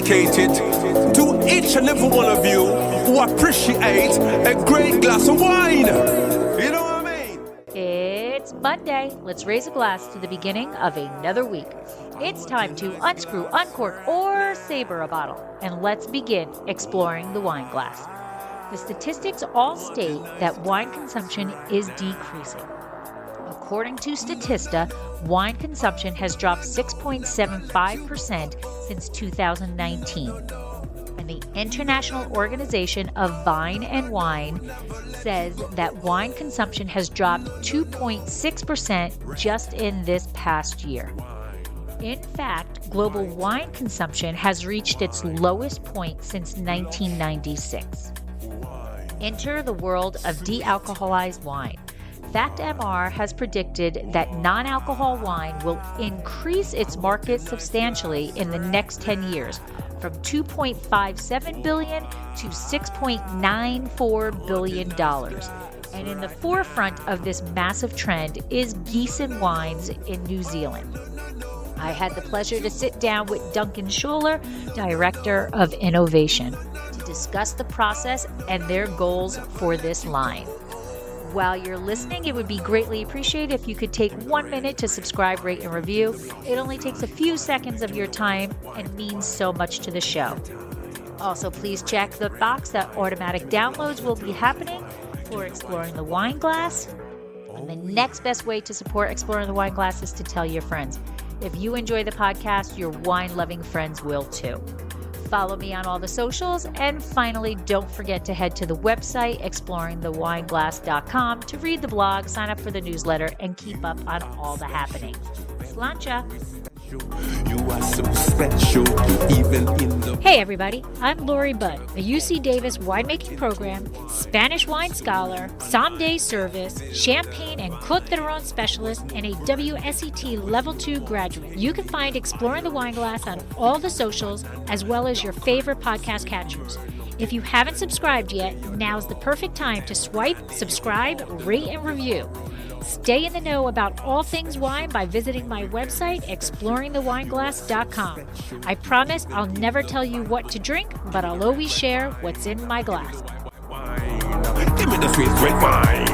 dedicated to each and every one of you who appreciate a great glass of wine. You know what I mean? It's Monday. Let's raise a glass to the beginning of another week. It's time to unscrew, uncork, or saber a bottle. And let's begin exploring the wine glass. The statistics all state that wine consumption is decreasing. According to Statista, wine consumption has dropped 6.75% since 2019. And the International Organization of Vine and Wine says that wine consumption has dropped 2.6% just in this past year. In fact, global wine consumption has reached its lowest point since 1996. Enter the world of de-alcoholized wine. Fact.MR has predicted that non-alcohol wine will increase its market substantially in the next 10 years, from $2.57 billion to $6.94 billion. And in the forefront of this massive trend is Giesen Wines in New Zealand. I had the pleasure to sit down with Duncan Shouler, Director of Innovation, to discuss the process and their goals for this line. While you're listening, it would be greatly appreciated if you could take 1 minute to subscribe, rate, and review. It only takes a few seconds of your time and means so much to the show. Also, please check the box that automatic downloads will be happening for Exploring the Wine Glass. And the next best way to support Exploring the Wine Glass is to tell your friends. If you enjoy the podcast, your wine-loving friends will too. Follow me on all the socials. And finally, don't forget to head to the website, exploringthewineglass.com, to read the blog, sign up for the newsletter, and keep up on all the happenings. Sláinte! You are so special, even in the... Hey everybody, I'm Lori Budd, a UC Davis winemaking program, Spanish wine scholar, sommelier service, champagne and Côte d'Aron specialist, and a WSET Level 2 graduate. You can find Exploring the Wine Glass on all the socials, as well as your favorite podcast catchers. If you haven't subscribed yet, now's the perfect time to swipe, subscribe, rate, and review. Stay in the know about all things wine by visiting my website, exploringthewineglass.com. I promise I'll never tell you what to drink, but I'll always share what's in my glass. Give me the sweet wine.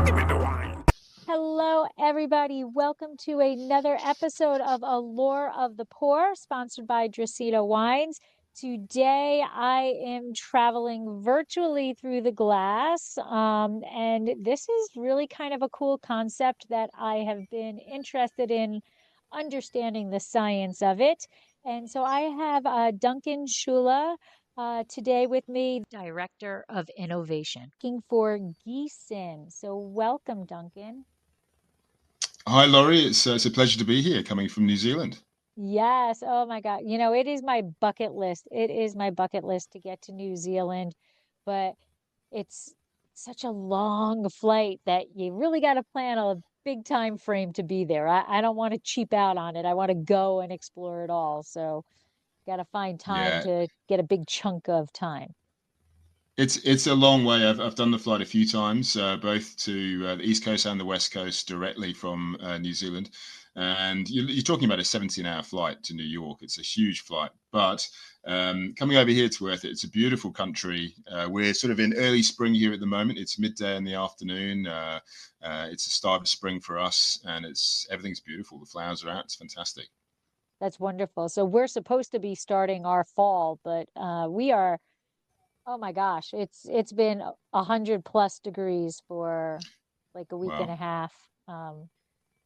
Give me the wine. Hello, everybody. Welcome to another episode of Allure of the Poor, sponsored by Giesen Wines. Today, I am traveling virtually through the glass, and this is really kind of a cool concept that I have been interested in understanding the science of it. And so I have Duncan Shouler today with me, Director of Innovation, looking for Giesen. So welcome, Duncan. Hi, Laurie. It's a pleasure to be here, coming from New Zealand. Yes. Oh my God. You know, it is my bucket list. It is my bucket list to get to New Zealand, but it's such a long flight that you really got to plan a big time frame to be there. I don't want to cheap out on it. I want to go and explore it all. So got to find time Yeah, to get a big chunk of time. it's a long way. I've done the flight a few times, both to the East Coast and the West Coast, directly from New Zealand. And you're talking about a 17-hour flight to New York. It's a huge flight, but coming over here to worth it. It's a beautiful country. We're sort of in early spring here at the moment. It's midday in the afternoon. It's the start of spring for us, and everything's beautiful. The flowers are out. It's fantastic. That's wonderful. So we're supposed to be starting our fall, but we are, oh my gosh, it's been 100+ degrees for like a week and a Wow. half.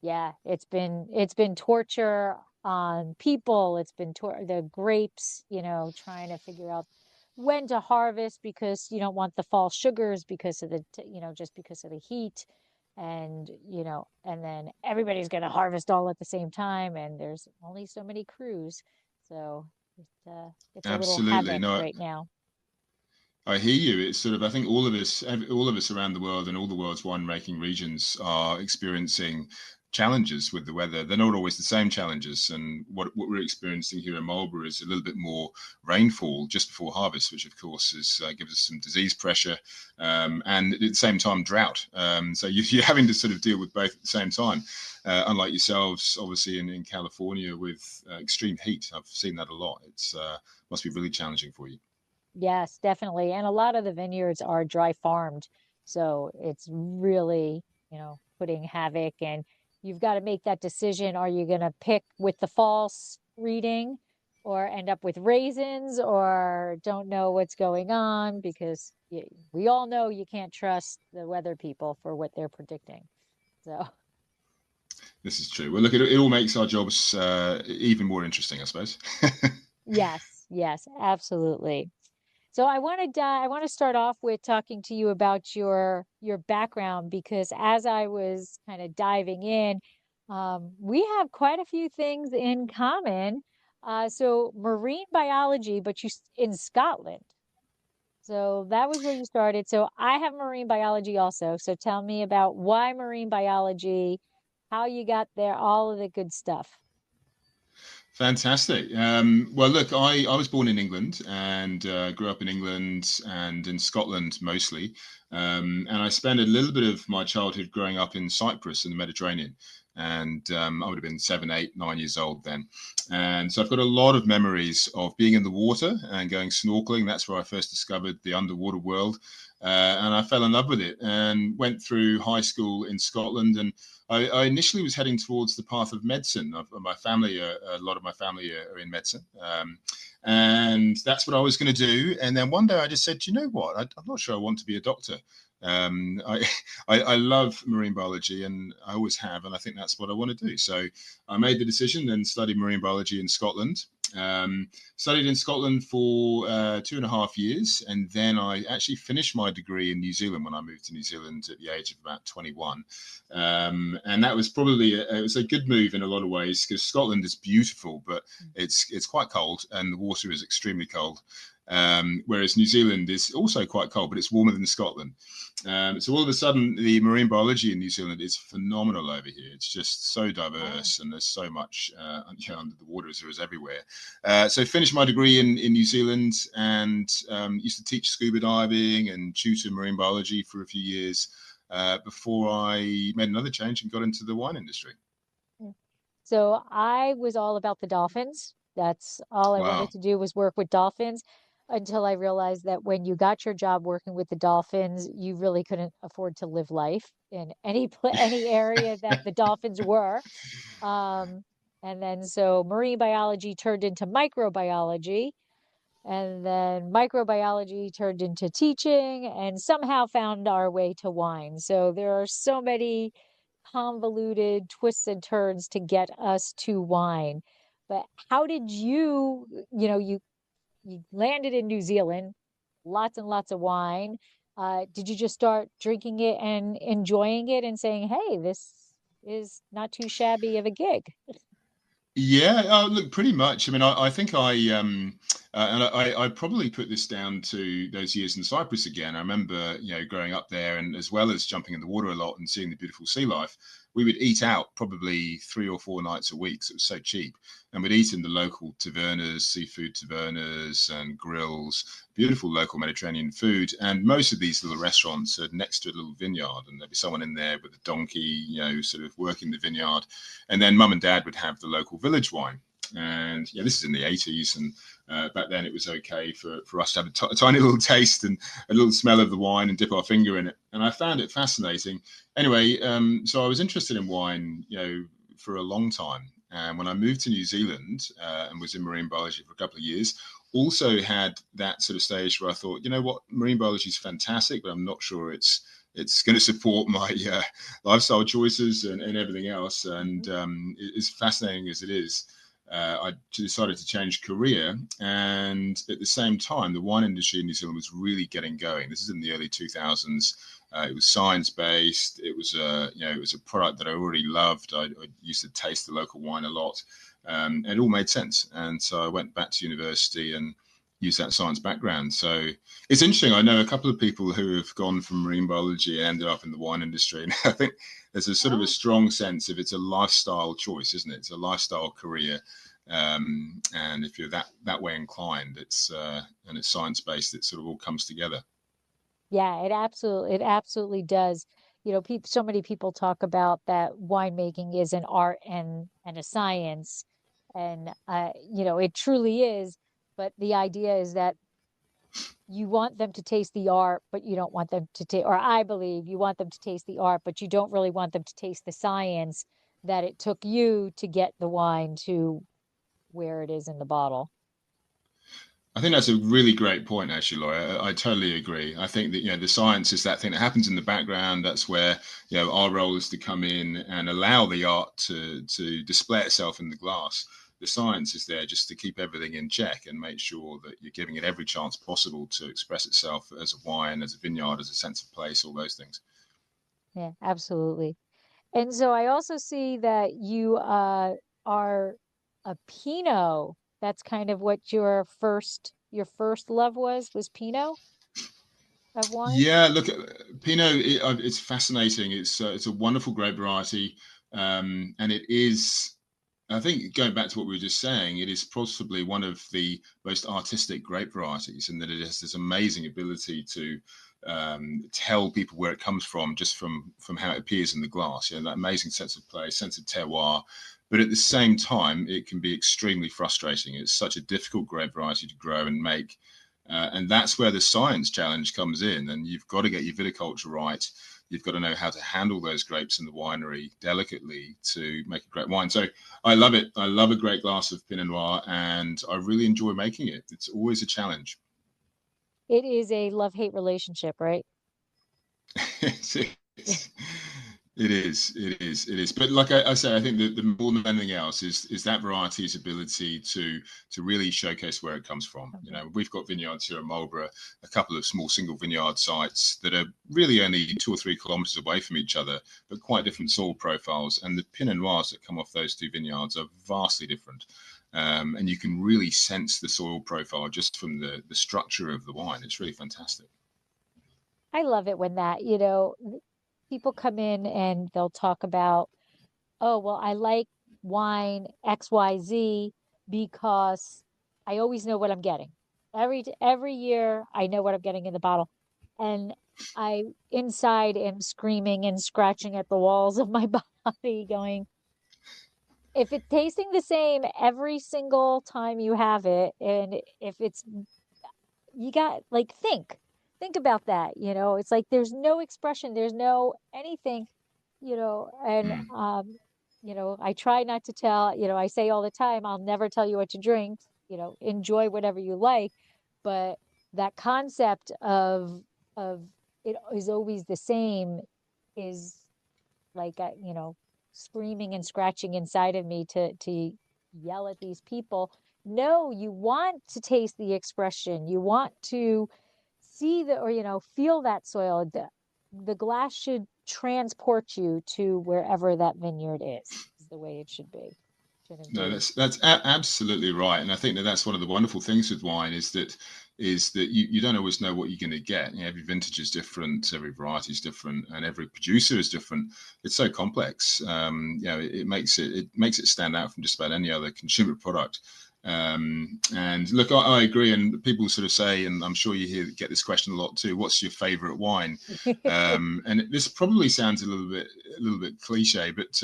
Yeah, it's been torture on people. It's been the grapes, trying to figure out when to harvest because you don't want the fall sugars because of just because of the heat. And, and then everybody's going to harvest all at the same time. And there's only so many crews. So it's a little Absolutely. havoc No, right now. I hear you. It's sort of, I think all of us around the world and all the world's winemaking regions are experiencing challenges with the weather. They're not always the same challenges. And what we're experiencing here in Marlborough is a little bit more rainfall just before harvest, which of course gives us some disease pressure, and at the same time drought. So you're having to sort of deal with both at the same time. Unlike yourselves, obviously in California with extreme heat, I've seen that a lot. It's must be really challenging for you. Yes, definitely. And a lot of the vineyards are dry farmed. So it's really, putting havoc, and you've got to make that decision. Are you going to pick with the false reading or end up with raisins, or don't know what's going on? Because we all know you can't trust the weather people for what they're predicting. So this is true. Well, look, it all makes our jobs even more interesting, I suppose. yes, absolutely. So I want to start off with talking to you about your background, because as I was kind of diving in, we have quite a few things in common. So marine biology, but in Scotland. So that was where you started. So I have marine biology also. So tell me about why marine biology, how you got there, all of the good stuff. Fantastic. Well, look, I was born in England and grew up in England and in Scotland mostly. And I spent a little bit of my childhood growing up in Cyprus in the Mediterranean. And I would have been 7, 8, 9 years old then. And so I've got a lot of memories of being in the water and going snorkeling. That's where I first discovered the underwater world. And I fell in love with it and went through high school in Scotland. And I initially was heading towards the path of medicine. My family, a lot of my family are in medicine. And that's what I was going to do. And then one day I just said, you know what? I'm not sure I want to be a doctor. I love marine biology, and I always have, and I think that's what I want to do. So I made the decision and studied marine biology in Scotland. Studied in Scotland for 2.5 years, and then I actually finished my degree in New Zealand when I moved to New Zealand at the age of about 21. And that was probably it was a good move in a lot of ways, because Scotland is beautiful, but it's quite cold, and the water is extremely cold. Whereas New Zealand is also quite cold, but it's warmer than Scotland. So all of a sudden, the marine biology in New Zealand is phenomenal over here. It's just so diverse, and there's so much under the water as there is everywhere. So finished my degree in New Zealand, and used to teach scuba diving and tutor marine biology for a few years before I made another change and got into the wine industry. So I was all about the dolphins. That's all I wanted Wow. to do, was work with dolphins, until I realized that when you got your job working with the dolphins, you really couldn't afford to live life in any area that the dolphins were. Um, and then so marine biology turned into microbiology, and then microbiology turned into teaching, and somehow found our way to wine. So there are so many convoluted twists and turns to get us to wine. But how did you landed in New Zealand, lots and lots of wine. Did you just start drinking it and enjoying it and saying, hey, this is not too shabby of a gig? Yeah, look, pretty much. I mean, I think and I probably put this down to those years in Cyprus again. I remember, growing up there, and as well as jumping in the water a lot and seeing the beautiful sea life, we would eat out probably 3 or 4 nights a week. So it was so cheap. And we'd eat in the local tavernas, seafood tavernas and grills, beautiful local Mediterranean food. And most of these little restaurants are next to a little vineyard, and there'd be someone in there with a donkey, sort of working the vineyard. And then mum and dad would have the local village wine. And this is in the 80s, and back then it was okay for us to have a tiny little taste and a little smell of the wine and dip our finger in it. And I found it fascinating. Anyway, so I was interested in wine, for a long time. And when I moved to New Zealand and was in marine biology for a couple of years, also had that sort of stage where I thought, you know what, marine biology is fantastic, but I'm not sure it's going to support my lifestyle choices and everything else. And as fascinating as it is, I decided to change career. And at the same time, the wine industry in New Zealand was really getting going. This is in the early 2000s. It was science-based. It was a product that I already loved. I used to taste the local wine a lot. And it all made sense. And so I went back to university and use that science background. So it's interesting. I know a couple of people who have gone from marine biology and ended up in the wine industry, and I think there's a sort of a Oh, strong sense of it's a lifestyle choice, isn't it? It's a lifestyle career, and if you're that way inclined, it's and it's science based. It sort of all comes together. yeah, it absolutely does. So many people talk about that winemaking is an art and a science, and it truly is. But the idea is that you want them to taste the art, but you don't want them to taste, or I believe you want them to taste the art, but you don't really want them to taste the science that it took you to get the wine to where it is in the bottle. I think that's a really great point, actually, Laura. I totally agree. I think that the science is that thing that happens in the background. That's where our role is to come in and allow the art to display itself in the glass. The science is there just to keep everything in check and make sure that you're giving it every chance possible to express itself as a wine, as a vineyard, as a sense of place, all those things. Yeah, absolutely. And so I also see that you are a Pinot. That's kind of what your first love was Pinot of wines. Yeah, look, Pinot, it's fascinating. It's a wonderful grape variety, and it is. I think going back to what we were just saying, it is possibly one of the most artistic grape varieties, in that it has this amazing ability to tell people where it comes from just from how it appears in the glass. That amazing sense of place, sense of terroir. But at the same time, it can be extremely frustrating. It's such a difficult grape variety to grow and make. And that's where the science challenge comes in. And you've got to get your viticulture right. You've got to know how to handle those grapes in the winery delicately to make a great wine. So I love it. I love a great glass of Pinot Noir, and I really enjoy making it. It's always a challenge. It is a love-hate relationship, right? it's, it's, it is. It is. It is. But like I say, I think that the more than anything else is that variety's ability to really showcase where it comes from. Mhm. We've got vineyards here in Marlborough, a couple of small single vineyard sites that are really only 2 or 3 kilometres away from each other, but quite different soil profiles. And the Pinot Noirs that come off those two vineyards are vastly different. And you can really sense the soil profile just from the structure of the wine. It's really fantastic. I love it when people come in and they'll talk about, oh, well, I like wine XYZ because I always know what I'm getting. Every year I know what I'm getting in the bottle. And I inside am screaming and scratching at the walls of my body going, if it's tasting the same every single time you have it, and if it's you got like think about that, it's like there's no expression, there's no anything, and Mm. I try not to tell, I say all the time, I'll never tell you what to drink, enjoy whatever you like, but that concept of it is always the same is like screaming and scratching inside of me to yell at these people. No, you want to taste the expression, you want to see the or feel that soil. The glass should transport you to wherever that vineyard is the way it should be, shouldn't No, be. that's absolutely right, and I think that that's one of the wonderful things with wine is that you don't always know what you're going to get. Every vintage is different, every variety is different, and every producer is different. It's so complex. It makes it stand out from just about any other consumer product. And look, I agree, and people sort of say, and I'm sure you get this question a lot too. What's your favorite wine? And this probably sounds a little bit cliche, but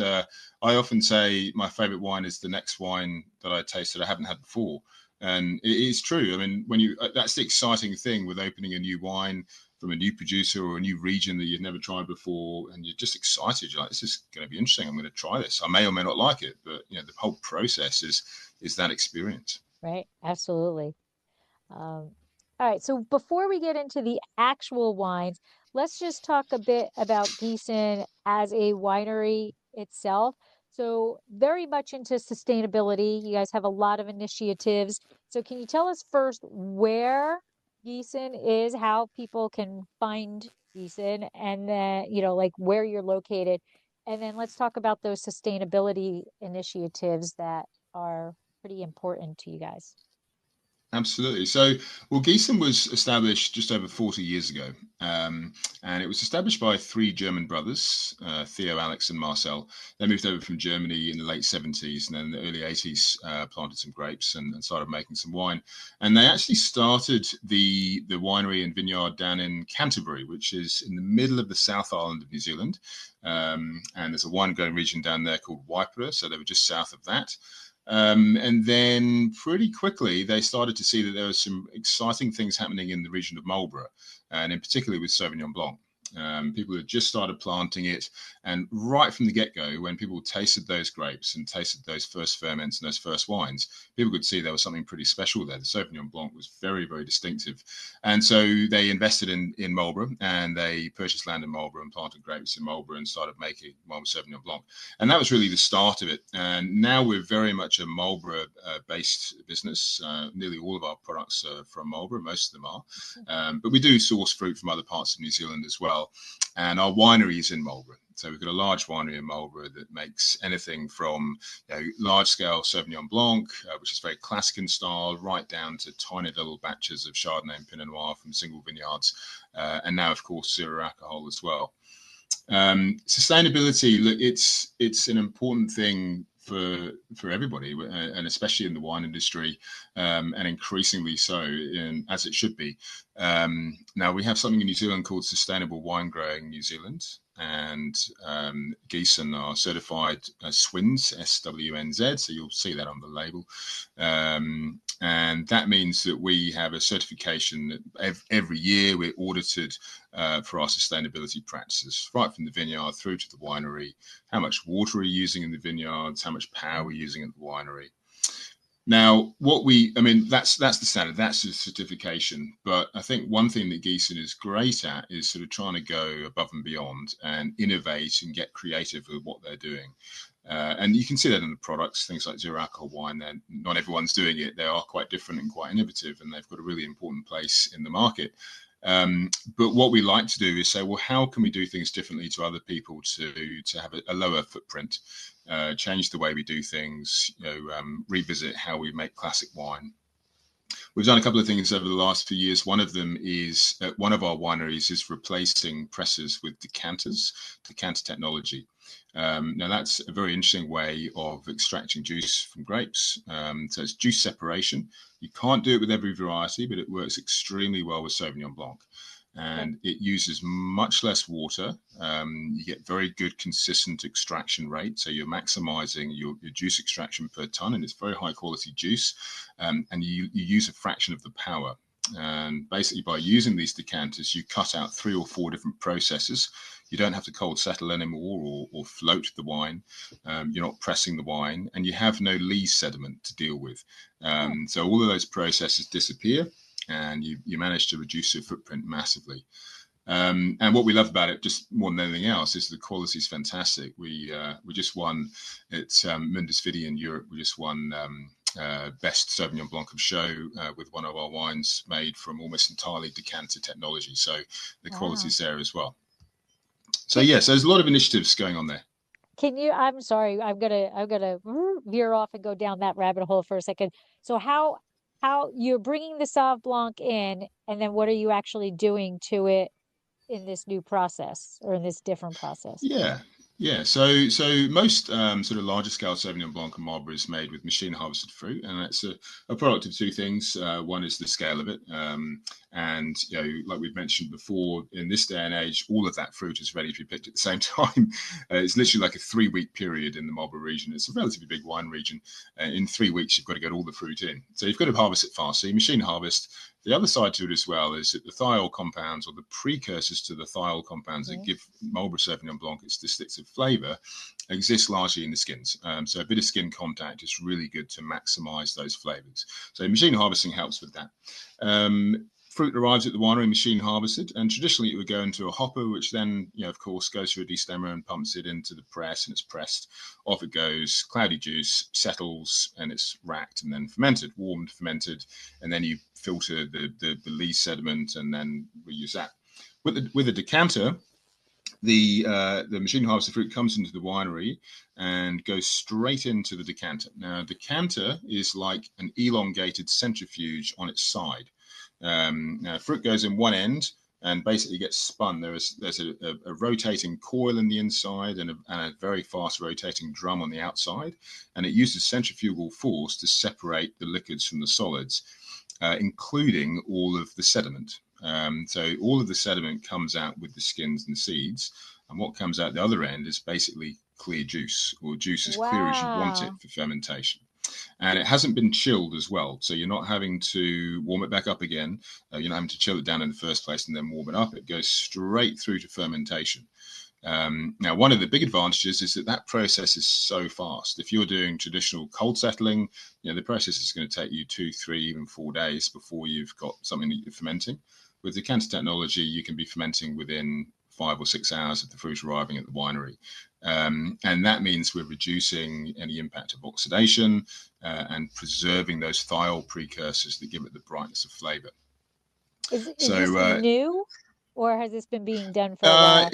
I often say my favorite wine is the next wine that I taste that I haven't had before. And it is true. I mean, that's the exciting thing with opening a new wine from a new producer or a new region that you've never tried before, and you're just excited. You're like, this is going to be interesting. I'm going to try this. I may or may not like it, but the whole process is that experience. Right, absolutely. All right, so before we get into the actual wines, let's just talk a bit about Gießen as a winery itself. So, very much into sustainability. You guys have a lot of initiatives. So, can you tell us first where Gießen is, how people can find Gießen, and then, like where you're located? And then let's talk about those sustainability initiatives that are pretty important to you guys. Absolutely. So, well, Giesen was established just over 40 years ago. And it was established by three German brothers, Theo, Alex, and Marcel. They moved over from Germany in the late 70s, and then in the early 80s, planted some grapes and started making some wine. And they actually started the winery and vineyard down in Canterbury, which is in the middle of the South Island of New Zealand. And there's a wine growing region down there called Waipara, so they were just south of that. And then pretty quickly, they started to see that there were some exciting things happening in the region of Marlborough, and in particular with Sauvignon Blanc. People had just started planting it, and right from the get-go, when people tasted those grapes and tasted those first ferments and those first wines, people could see there was something pretty special there. The Sauvignon Blanc was very, very distinctive, and so they invested in Marlborough, and they purchased land in Marlborough and planted grapes in Marlborough and started making Marlborough Sauvignon Blanc, and that was really the start of it. And now we're very much a Marlborough-based business. Nearly all of our products are from Marlborough, most of them are, but we do source fruit from other parts of New Zealand as well. And our winery is in Marlborough. So we've got a large winery in Marlborough that makes anything from large-scale Sauvignon Blanc, which is very classic in style, right down to tiny little batches of Chardonnay and Pinot Noir from single vineyards, and now, of course, zero alcohol as well. Sustainability, look, it's an important thing for everybody, and especially in the wine industry, and increasingly so, as it should be. Now, we have something in New Zealand called Sustainable Wine Growing New Zealand, and Giesen are certified SWNZ, SWNZ, so you'll see that on the label. And that means that we have a certification that every year we're audited for our sustainability practices, right from the vineyard through to the winery. How much water are you using in the vineyards? How much power are we using at the winery? Now, that's the standard, that's the certification. But I think one thing that Giesen is great at is sort of trying to go above and beyond and innovate and get creative with what they're doing. And you can see that in the products, things like zero alcohol wine. Not everyone's doing it. They are quite different and quite innovative, and they've got a really important place in the market. But what we like to do is say, well, how can we do things differently to other people to have a lower footprint, change the way we do things, revisit how we make classic wine. We've done a couple of things over the last few years. One of them is one of our wineries is replacing presses with decanters, decanter technology. Now, that's a very interesting way of extracting juice from grapes. So it's juice separation. You can't do it with every variety, but it works extremely well with Sauvignon Blanc. And it uses much less water. You get very good consistent extraction rate. So you're maximizing your juice extraction per ton, and it's very high quality juice. And you use a fraction of the power. And basically by using these decanters, you cut out 3 or 4 different processes. You don't have to cold settle anymore or float the wine. You're not pressing the wine, and you have no lees sediment to deal with. So all of those processes disappear, and you manage to reduce your footprint massively. And what we love about it, just more than anything else, is the quality is fantastic. We just won at Mundus Vidi in Europe. We just won best Sauvignon Blanc of show with one of our wines made from almost entirely decanter technology. So the quality's there as well. So yes, there's a lot of initiatives going on there. Can you, I'm sorry, I'm gonna veer off and go down that rabbit hole for a second. So how you're bringing the Sauv Blanc in, and then what are you actually doing to it in this new process, or in this different process? Yeah. So most sort of larger scale Sauvignon Blanc and Marlborough is made with machine harvested fruit, and that's a product of 2 things. One is the scale of it, and like we've mentioned before, in this day and age, all of that fruit is ready to be picked at the same time. It's literally like a 3-week period in the Marlborough region. It's a relatively big wine region. In 3 weeks, you've got to get all the fruit in, so you've got to harvest it fast. So you machine harvest. The other side to it as well is that the thiol compounds, or the precursors to the thiol compounds that give Marlborough Sauvignon Blanc its distinctive flavour, exist largely in the skins. So a bit of skin contact is really good to maximise those flavours. So machine harvesting helps with that. Fruit arrives at the winery machine harvested, and traditionally it would go into a hopper, which then, of course, goes through a destemmer and pumps it into the press, and it's pressed. Off it goes, cloudy juice, settles, and it's racked and then fermented, warmed, fermented, and then you filter the lees sediment, and then we use that. With a decanter, the machine harvested fruit comes into the winery and goes straight into the decanter. Now, a decanter is like an elongated centrifuge on its side. Now, fruit goes in one end and basically gets spun. There's a rotating coil in the inside and a very fast rotating drum on the outside, and it uses centrifugal force to separate the liquids from the solids, including all of the sediment. So all of the sediment comes out with the skins and seeds, and what comes out the other end is basically clear juice, or juice as clear as you want it for fermentation. And it hasn't been chilled as well, so you're not having to warm it back up again. You're not having to chill it down in the first place and then warm it up. It goes straight through to fermentation. Now, one of the big advantages is that process is so fast. If you're doing traditional cold settling, the process is going to take you 2, 3, even 4 days before you've got something that you're fermenting. With decanter technology, you can be fermenting within 5 or 6 hours of the fruit arriving at the winery. And that means we're reducing any impact of oxidation and preserving those thiol precursors that give it the brightness of flavor. Is this new, or has this been being done for a while?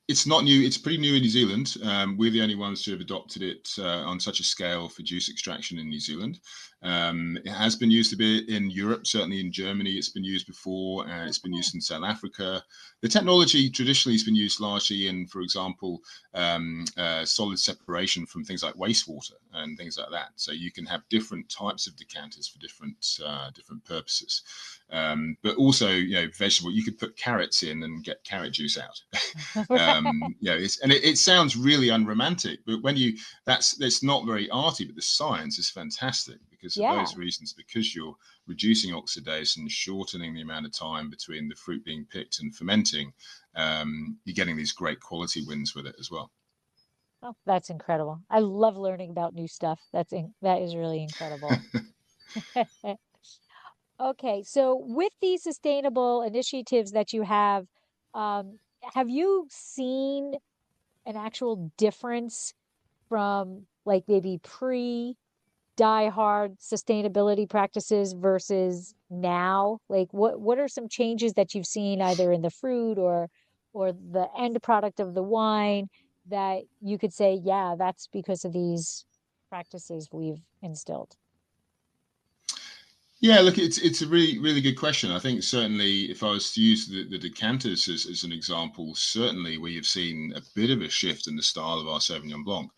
It's not new. It's pretty new in New Zealand. We're the only ones who have adopted it on such a scale for juice extraction in New Zealand. It has been used a bit in Europe, certainly in Germany. It's been used before. It's been used in South Africa. The technology traditionally has been used largely in, for example, solid separation from things like wastewater and things like that. So you can have different types of decanters for different purposes. But also, vegetable. You could put carrots in and get carrot juice out. It sounds really unromantic, but it's not very arty. But the science is fantastic because of those reasons. Because you're reducing oxidation, shortening the amount of time between the fruit being picked and fermenting, you're getting these great quality wins with it as well. Oh, that's incredible! I love learning about new stuff. That is really incredible. Okay, so with these sustainable initiatives that you have you seen an actual difference from like maybe die-hard sustainability practices versus now? Like what are some changes that you've seen either in the fruit or the end product of the wine that you could say, yeah, that's because of these practices we've instilled? Yeah, look, it's a really, really good question. I think certainly if I was to use the decanters as an example, certainly we have seen a bit of a shift in the style of our Sauvignon Blanc.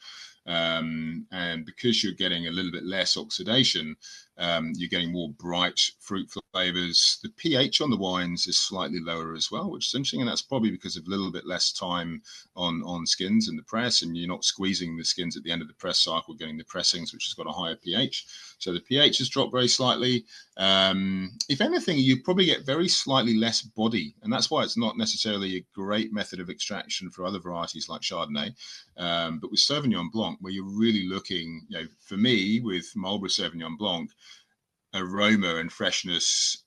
And because you're getting a little bit less oxidation, you're getting more bright fruit flavors. The pH on the wines is slightly lower as well, which is interesting, and that's probably because of a little bit less time on skins in the press, and you're not squeezing the skins at the end of the press cycle, getting the pressings, which has got a higher pH. So the pH has dropped very slightly. If anything, you probably get very slightly less body, and that's why it's not necessarily a great method of extraction for other varieties like Chardonnay. But with Sauvignon Blanc, where you're really looking, for me, with Marlborough Sauvignon Blanc, aroma and freshness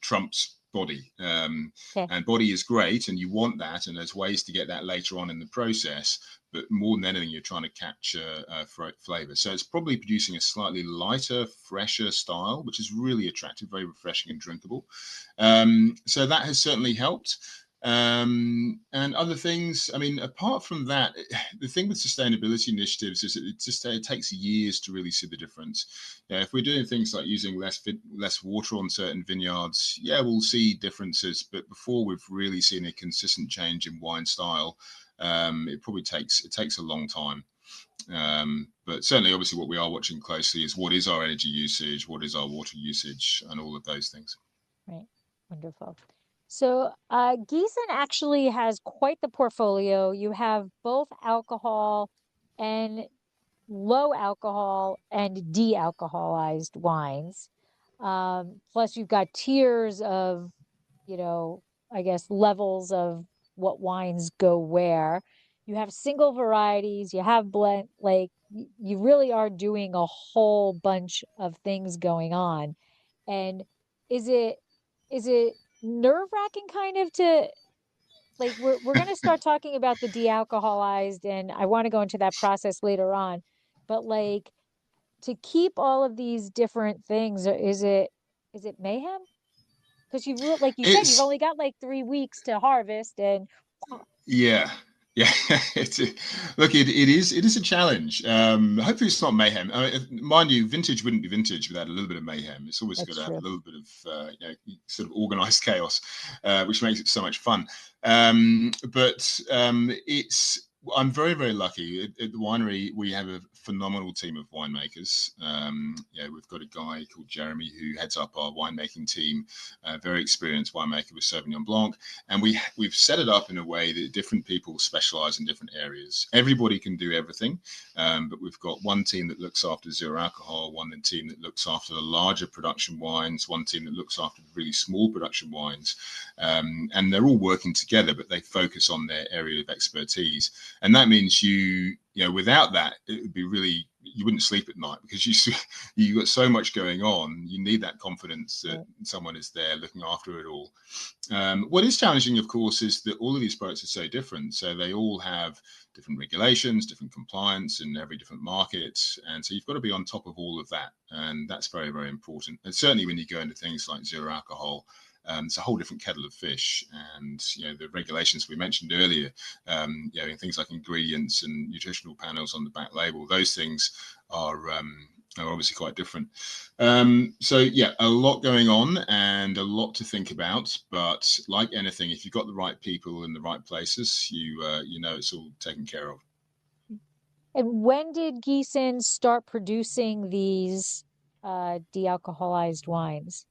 trumps body. And body is great, and you want that, and there's ways to get that later on in the process. But more than anything, you're trying to capture flavor. So it's probably producing a slightly lighter, fresher style, which is really attractive, very refreshing and drinkable. So that has certainly helped. And other things, I mean, apart from that, the thing with sustainability initiatives is that it takes years to really see the difference. If we're doing things like using less water on certain vineyards, we'll see differences. But before we've really seen a consistent change in wine style, it probably takes a long time. But certainly, obviously, what we are watching closely is what is our energy usage, what is our water usage, and all of those things. Right. Wonderful. So Giesen actually has quite the portfolio. You have both alcohol and low alcohol and de-alcoholized wines. Plus you've got tiers of, I guess levels of what wines go where. You have single varieties, you have blend, like you really are doing a whole bunch of things going on. And is it nerve-wracking kind of to like we're going to start talking about the de-alcoholized, and I want to go into that process later on, but like to keep all of these different things, is it mayhem? Because like you said, you've It's only got like 3 weeks to harvest, and Yeah. Yeah, look, it is a challenge. Hopefully, it's not mayhem. Mind you, vintage wouldn't be vintage without a little bit of mayhem. It's always got That's to have a true. little bit of sort of organized chaos, which makes it so much fun. It's I'm very, very lucky. At the winery, we have a phenomenal team of winemakers. We've got a guy called Jeremy who heads up our winemaking team, a very experienced winemaker with Sauvignon Blanc. And we've set it up in a way that different people specialize in different areas. Everybody can do everything, but we've got one team that looks after zero alcohol, one team that looks after the larger production wines, one team that looks after the really small production wines. And they're all working together, but they focus on their area of expertise. And that means without that, it would be really, you wouldn't sleep at night because you've got so much going on. You need that confidence that someone is there looking after it all. What is challenging, of course, is that all of these products are so different. So they all have different regulations, different compliance in every different market. And so you've got to be on top of all of that. And that's very, very important. And certainly when you go into things like zero alcohol, it's a whole different kettle of fish. And the regulations we mentioned earlier, things like ingredients and nutritional panels on the back label, those things are obviously quite different. A lot going on and a lot to think about. But like anything, if you've got the right people in the right places, it's all taken care of. And when did Giesen start producing these de-alcoholized wines?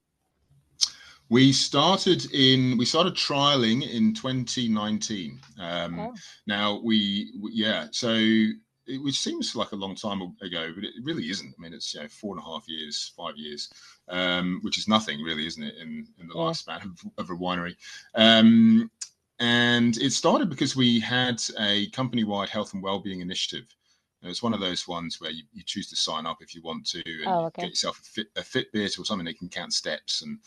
We started trialing in 2019. Now which seems like a long time ago, but it really isn't. I mean, it's 4.5 years, 5 years, which is nothing really, isn't it, in the lifespan of a winery. And it started because we had a company-wide health and well-being initiative. It's one of those ones where you choose to sign up if you want to, and get yourself a Fitbit or something that can count steps. And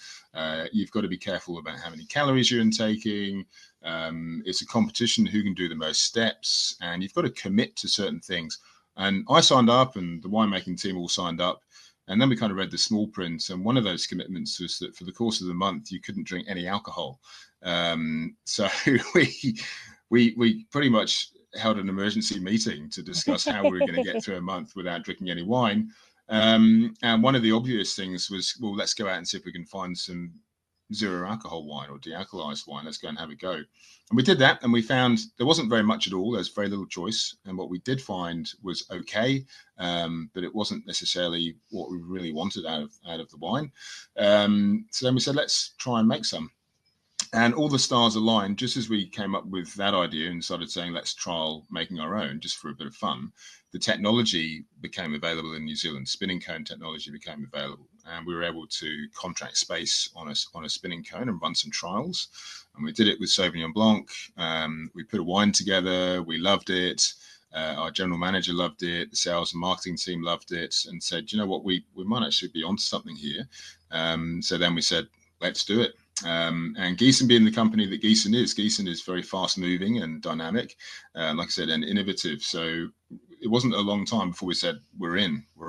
you've got to be careful about how many calories you're intaking. It's a competition who can do the most steps, and you've got to commit to certain things. And I signed up, and the winemaking team all signed up. And then we kind of read the small print, and one of those commitments was that for the course of the month, you couldn't drink any alcohol. So we pretty much held an emergency meeting to discuss how we were going to get through a month without drinking any wine. And one of the obvious things was, well, let's go out and see if we can find some zero alcohol wine or de-alcoholized wine. Let's go and have a go. And we did that, and we found there wasn't very much at all. There's very little choice. And what we did find was okay, but it wasn't necessarily what we really wanted out of the wine. So then we said, let's try and make some. And all the stars aligned just as we came up with that idea and started saying, let's trial making our own just for a bit of fun. The technology became available in New Zealand. Spinning cone technology became available. And we were able to contract space on a spinning cone and run some trials. And we did it with Sauvignon Blanc. We put a wine together. We loved it. Our general manager loved it. The sales and marketing team loved it and said, you know what, we might actually be onto something here. So then we said, let's do it. And Giesen, being the company that Giesen is very fast moving and dynamic, like I said, and innovative. So it wasn't a long time before we said, we're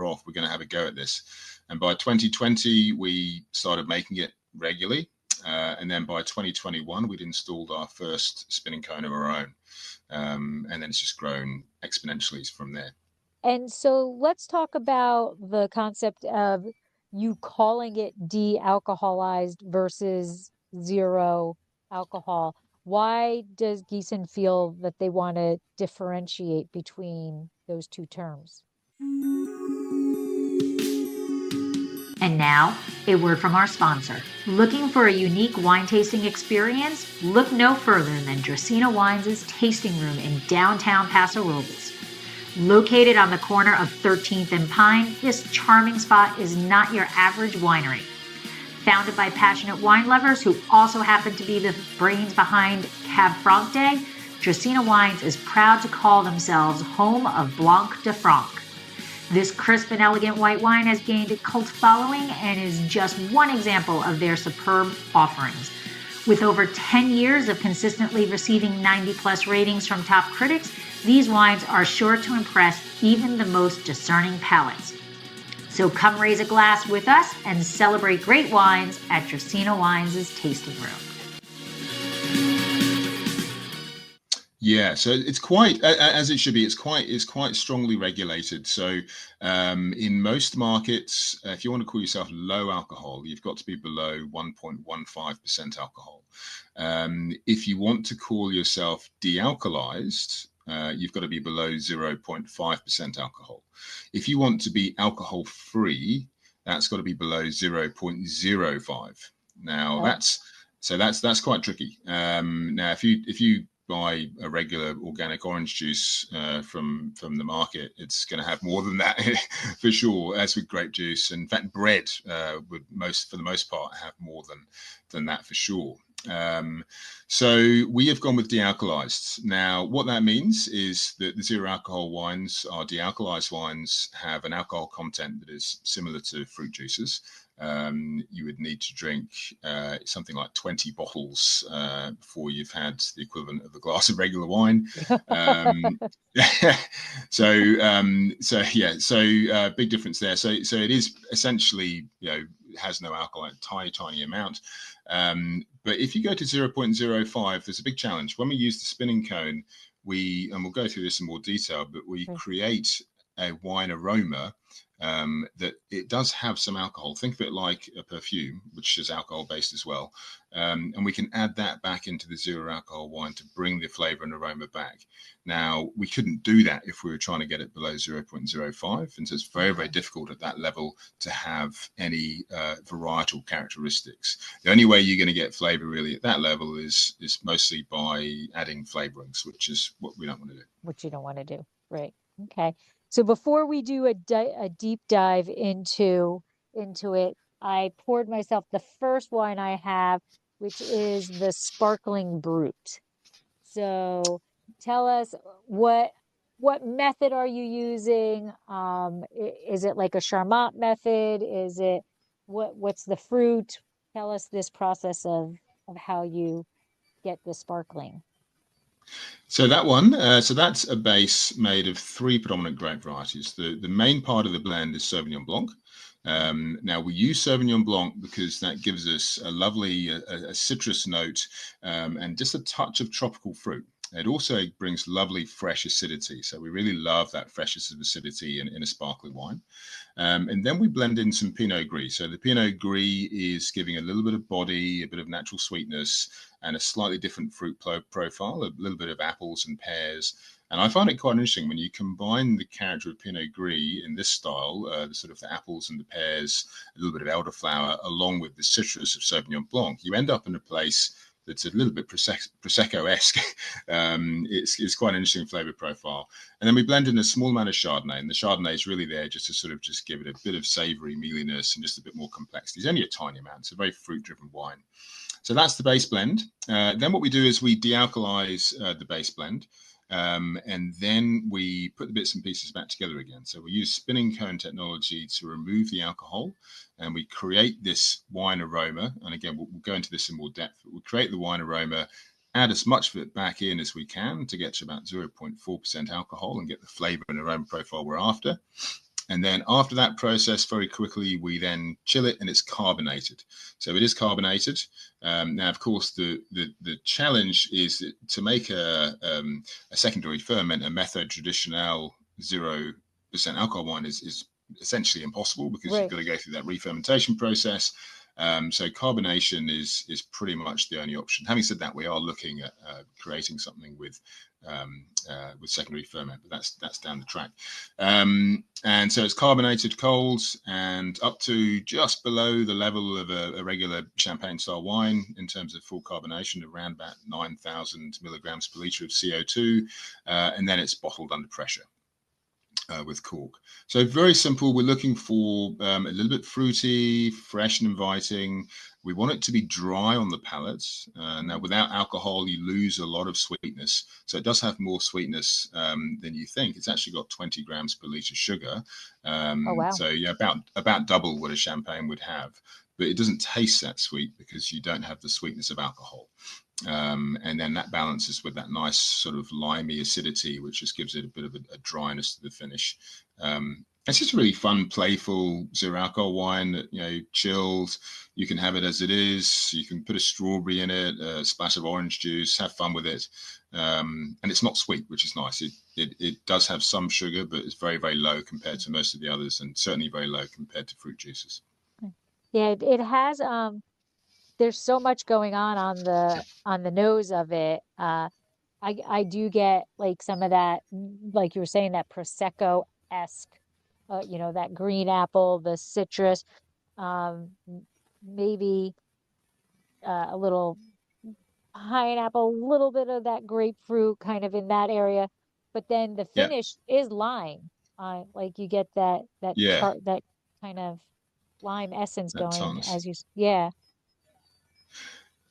off, we're going to have a go at this. And by 2020, we started making it regularly. And then by 2021, we'd installed our first spinning cone of our own. And then it's just grown exponentially from there. And so let's talk about the concept of you calling it de-alcoholized versus zero alcohol. Why does Giesen feel that they want to differentiate between those two terms? And now, a word from our sponsor. Looking for a unique wine tasting experience? Look no further than Giesen Wines' tasting room in downtown Paso Robles. Located on the corner of 13th and Pine, this charming spot is not your average winery. Founded by passionate wine lovers who also happen to be the brains behind Cab Franc Day, Giesen Wines is proud to call themselves home of Blanc de Franc. This crisp and elegant white wine has gained a cult following and is just one example of their superb offerings. With over 10 years of consistently receiving 90+ ratings from top critics, these wines are sure to impress even the most discerning palates. So come raise a glass with us and celebrate great wines at Giesen Wines' tasting room. Yeah, so it's quite as it should be. It's quite strongly regulated. So in most markets, if you want to call yourself low alcohol, you've got to be below 1.15% alcohol. If you want to call yourself de-alcoholized, you've got to be below 0.5% alcohol. If you want to be alcohol free, that's got to be below 0.05. Now that's quite tricky. Now if you buy a regular organic orange juice from the market, it's going to have more than that for sure. As with grape juice, in fact, bread would for the most part have more than that for sure. So we have gone with de-alcoholized. Now, what that means is that the zero alcohol wines, our de-alcoholized wines, have an alcohol content that is similar to fruit juices. You would need to drink something like 20 bottles before you've had the equivalent of a glass of regular wine. So big difference there. So it is essentially, has no alcohol, a tiny amount. But if you go to 0.05, there's a big challenge. When we use the spinning cone, and we'll go through this in more detail, but we create a wine aroma that it does have some alcohol. Think of it like a perfume, which is alcohol based as well. And we can add that back into the zero alcohol wine to bring the flavor and aroma back. Now, we couldn't do that if we were trying to get it below 0.05. And so it's very, very difficult at that level to have any varietal characteristics. The only way you're going to get flavor really at that level is mostly by adding flavorings, which is what we don't want to do. Which you don't want to do. Right. Okay. So before we do a deep dive into it, I poured myself the first wine I have, which is the Sparkling Brut. So tell us what method are you using? Is it like a Charmat method? Is it what's the fruit? Tell us this process of how you get the sparkling. So that one, so that's a base made of 3 predominant grape varieties. The main part of the blend is Sauvignon Blanc. Now we use Sauvignon Blanc because that gives us a lovely a citrus note and just a touch of tropical fruit. It also brings lovely fresh acidity. So we really love that freshness of acidity in a sparkling wine. And then we blend in some Pinot Gris. So the Pinot Gris is giving a little bit of body, a bit of natural sweetness, and a slightly different fruit profile, a little bit of apples and pears. And I find it quite interesting when you combine the character of Pinot Gris in this style, the sort of the apples and the pears, a little bit of elderflower, along with the citrus of Sauvignon Blanc, you end up in a place that's a little bit Prosecco-esque. It's quite an interesting flavor profile. And then we blend in a small amount of Chardonnay, and the Chardonnay is really there just to sort of just give it a bit of savory mealiness and just a bit more complexity. It's only a tiny amount. It's a very fruit-driven wine. So that's the base blend. Then what we do is we de-alcoholize the base blend. And then we put the bits and pieces back together again. So we use spinning cone technology to remove the alcohol, and we create this wine aroma. And again, we'll go into this in more depth, but we create the wine aroma, add as much of it back in as we can to get to about 0.4% alcohol and get the flavor and aroma profile we're after. And then after that process, very quickly, we then chill it, and it's carbonated. So it is carbonated. Now, of course, the challenge is to make a secondary ferment, a méthode traditionnelle 0% alcohol wine is essentially impossible because you've got to go through that re-fermentation process. So carbonation is pretty much the only option. Having said that, we are looking at creating something with secondary ferment, but that's down the track. And so it's carbonated cold and up to just below the level of a regular champagne style wine in terms of full carbonation, around about 9,000 milligrams per liter of CO2, and then it's bottled under pressure. With cork. So very simple. We're looking for a little bit fruity, fresh and inviting. We want it to be dry on the palate. Now, without alcohol, you lose a lot of sweetness. So it does have more sweetness than you think. It's actually got 20 grams per litre sugar. Oh, wow. So yeah, about double what a champagne would have. But it doesn't taste that sweet because you don't have the sweetness of alcohol. And then that balances with that nice sort of limey acidity, which just gives it a bit of a dryness to the finish. It's just a really fun, playful zero alcohol wine that, chilled. You can have it as it is. You can put a strawberry in it, a splash of orange juice, have fun with it. And it's not sweet, which is nice. It does have some sugar, but it's very, very low compared to most of the others, and certainly very low compared to fruit juices. Yeah, it has there's so much going on the nose of it. I do get like some of that, like you were saying, that Prosecco-esque, that green apple, the citrus, maybe a little pineapple, a little bit of that grapefruit kind of in that area. But then the Yeah, finish is lime. Like you get that yeah, tart, that kind of lime essence that going tartness. as yeah.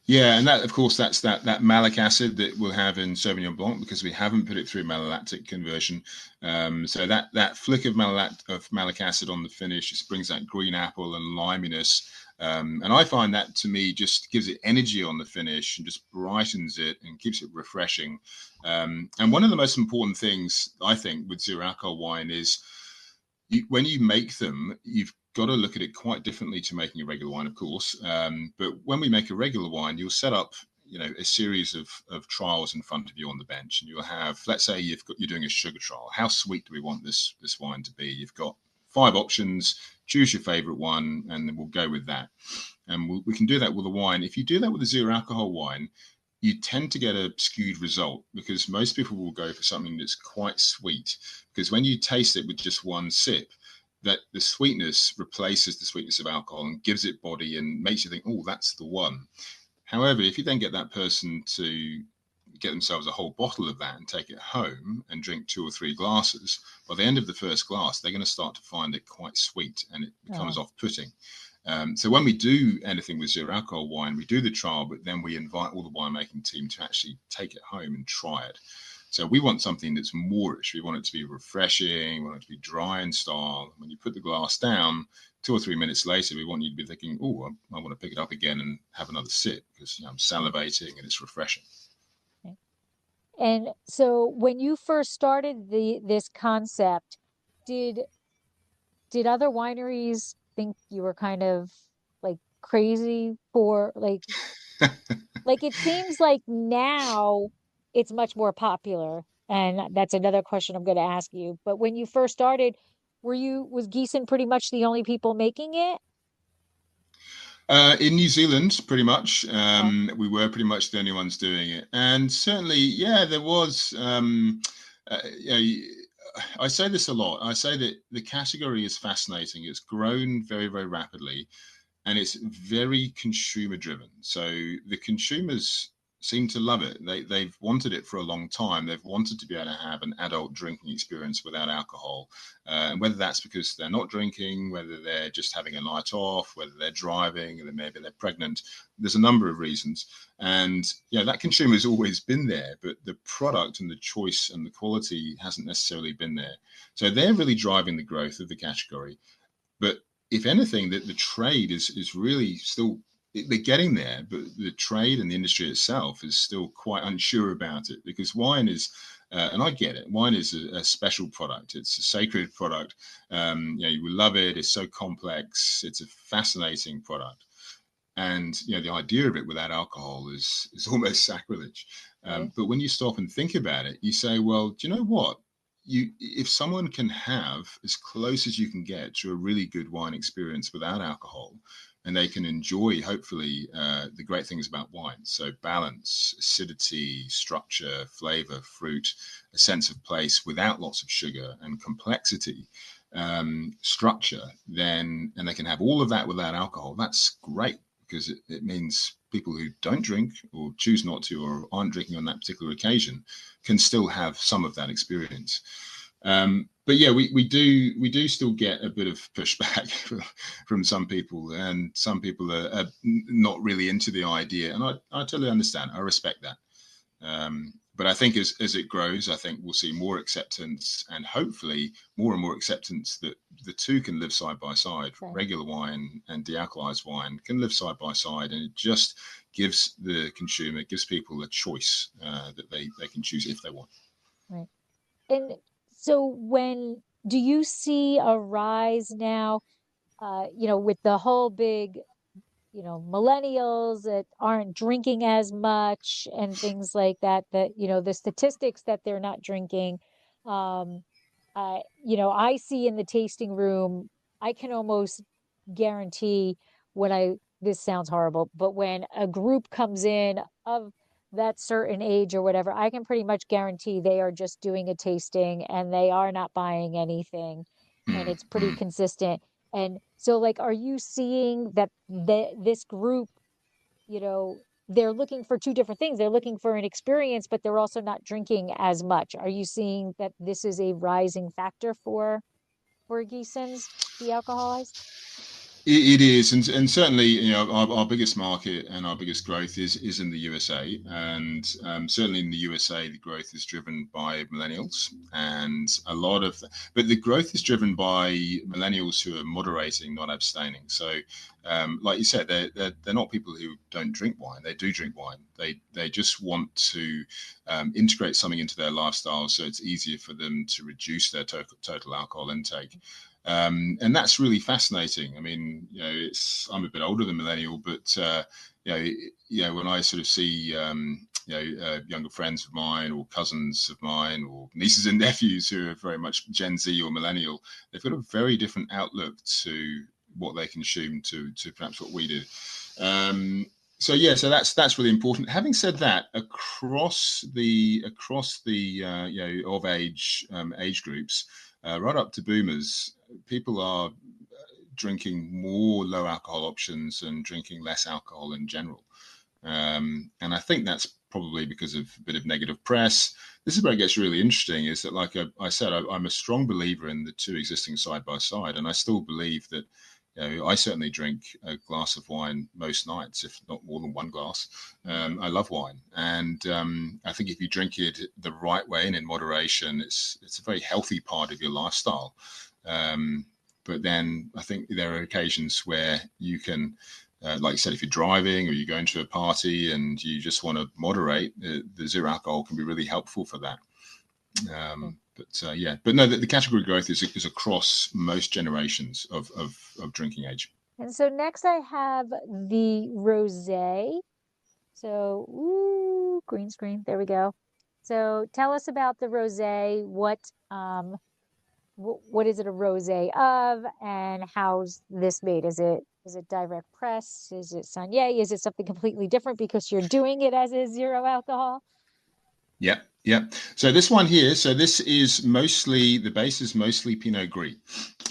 Yeah, and that, of course, that's that malic acid that we'll have in Sauvignon Blanc because we haven't put it through malolactic conversion. So that flick of malic acid on the finish just brings that green apple and liminess. And I find that, to me, just gives it energy on the finish and just brightens it and keeps it refreshing. And one of the most important things I think with zero alcohol wine is when you make them, you've got to look at it quite differently to making a regular wine, of course. But when we make a regular wine, you'll set up, a series of trials in front of you on the bench, and you'll have, let's say, you're doing a sugar trial. How sweet do we want this wine to be? You've got 5 options. Choose your favorite one, and then we'll go with that. And we can do that with a wine. If you do that with a zero alcohol wine, you tend to get a skewed result because most people will go for something that's quite sweet. Because when you taste it with just one sip, that the sweetness replaces the sweetness of alcohol and gives it body and makes you think, oh, that's the one. However, if you then get that person to get themselves a whole bottle of that and take it home and drink 2 or 3 glasses, by the end of the first glass, they're going to start to find it quite sweet and it becomes Oh, off-putting. So when we do anything with zero alcohol wine, we do the trial, but then we invite all the winemaking team to actually take it home and try it. So we want something that's moreish. We want it to be refreshing. We want it to be dry in style. When you put the glass down, 2 or 3 minutes later, we want you to be thinking, "Oh, I want to pick it up again and have another sip because I'm salivating and it's refreshing." okay. And so when you first started this concept, did did other wineries think you were kind of like crazy for like it seems like now it's much more popular, and that's another question I'm going to ask you. But when you first started, was Giesen pretty much the only people making it? In New Zealand, pretty much, Okay. we were pretty much the only ones doing it, and certainly, yeah, there was. I say this a lot. I say that the category is fascinating. It's grown very, very rapidly, and it's very consumer driven. So the consumers seem to love it. They've wanted it for a long time. They've wanted to be able to have an adult drinking experience without alcohol, and whether that's because they're not drinking, whether they're just having a night off, whether they're driving, or maybe they're pregnant. There's a number of reasons, and that consumer has always been there, but the product and the choice and the quality hasn't necessarily been there. So they're really driving the growth of the category. But if anything, that the trade is really still, they're getting there, but the trade and the industry itself is still quite unsure about it because wine is, and I get it, wine is a special product. It's a sacred product. You will love it. It's so complex. It's a fascinating product. And the idea of it without alcohol is almost sacrilege. Right. But when you stop and think about it, you say, well, do you know what? If someone can have as close as you can get to a really good wine experience without alcohol, and they can enjoy, hopefully, the great things about wine. So balance, acidity, structure, flavor, fruit, a sense of place without lots of sugar and complexity, structure, then, and they can have all of that without alcohol. That's great because it means people who don't drink or choose not to or aren't drinking on that particular occasion can still have some of that experience. But yeah, we do still get a bit of pushback from some people, and some people are not really into the idea, and I totally understand. I respect that. But I think as it grows, I think we'll see more acceptance and hopefully more and more acceptance that the two can live side by side. Right. Regular wine and de-alcoholized wine can live side by side, and it just gives the consumer, gives people a choice that they can choose if they want. Right. And so do you see a rise now, with the whole big, millennials that aren't drinking as much and things like that, the statistics that they're not drinking. Um, I see in the tasting room, I can almost guarantee this sounds horrible, but when a group comes in of that certain age or whatever, I can pretty much guarantee they are just doing a tasting and they are not buying anything. And Mm, it's pretty mm. consistent. And so, like, are you seeing that this group, they're looking for two different things? They're looking for an experience, but they're also not drinking as much. Are you seeing that this is a rising factor for Giesen's de-alcoholized? It is, and certainly, our biggest market and our biggest growth is in the USA, and certainly in the USA, the growth is driven by millennials, and but the growth is driven by millennials who are moderating, not abstaining. So, like you said, they're not people who don't drink wine. They do drink wine. They just want to integrate something into their lifestyle, so it's easier for them to reduce their total alcohol intake. And that's really fascinating. I mean, I'm a bit older than millennial, but when I sort of see younger friends of mine or cousins of mine or nieces and nephews who are very much Gen Z or millennial, they've got a very different outlook to what they consume to perhaps what we do. So that's really important. Having said that, across the of age groups, right up to boomers, people are drinking more low alcohol options and drinking less alcohol in general. And I think that's probably because of a bit of negative press. This is where it gets really interesting, is that, like I said, I'm a strong believer in the two existing side by side. And I still believe that, I certainly drink a glass of wine most nights, if not more than one glass. I love wine. And I think if you drink it the right way and in moderation, it's a very healthy part of your lifestyle. But then I think there are occasions where you can, like you said, if you're driving or you're going to a party and you just want to moderate, the zero alcohol can be really helpful for that. But no, the category growth is across most generations of drinking age. And so next I have the rosé. So, ooh, green screen. There we go. So tell us about the rosé. What is it a rosé of, and how's this made? Is it direct press? Is it Saignée? Is it something completely different because you're doing it as a zero alcohol? Yeah, yeah. So this one here, this is mostly, the base is mostly Pinot Gris.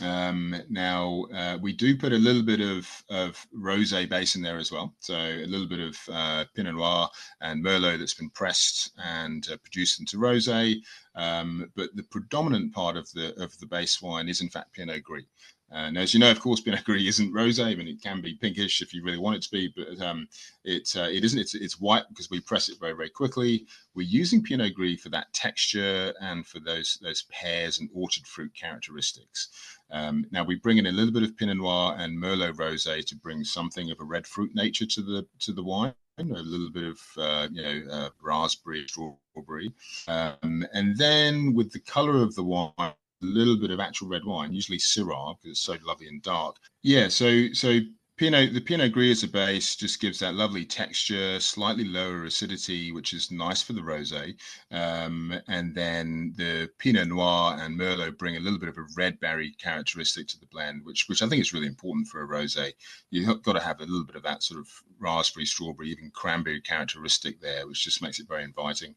Now we do put a little bit of rosé base in there as well. So a little bit of Pinot Noir and Merlot that's been pressed and produced into rosé. But the predominant part of the base wine is in fact Pinot Gris. And as you know, of course, Pinot Gris isn't rosé. I mean, it can be pinkish if you really want it to be, but it isn't. It's white because we press it very, very quickly. We're using Pinot Gris for that texture and for those pears and orchard fruit characteristics. Now we bring in a little bit of Pinot Noir and Merlot rosé to bring something of a red fruit nature to the wine. A little bit of raspberry, strawberry, and then with the color of the wine, a little bit of actual red wine, usually Syrah because it's so lovely and dark. Yeah, so the Pinot Gris as a base just gives that lovely texture, slightly lower acidity, which is nice for the rosé. And then the Pinot Noir and Merlot bring a little bit of a red berry characteristic to the blend, which I think is really important for a rosé. You've got to have a little bit of that sort of raspberry, strawberry, even cranberry characteristic there, which just makes it very inviting.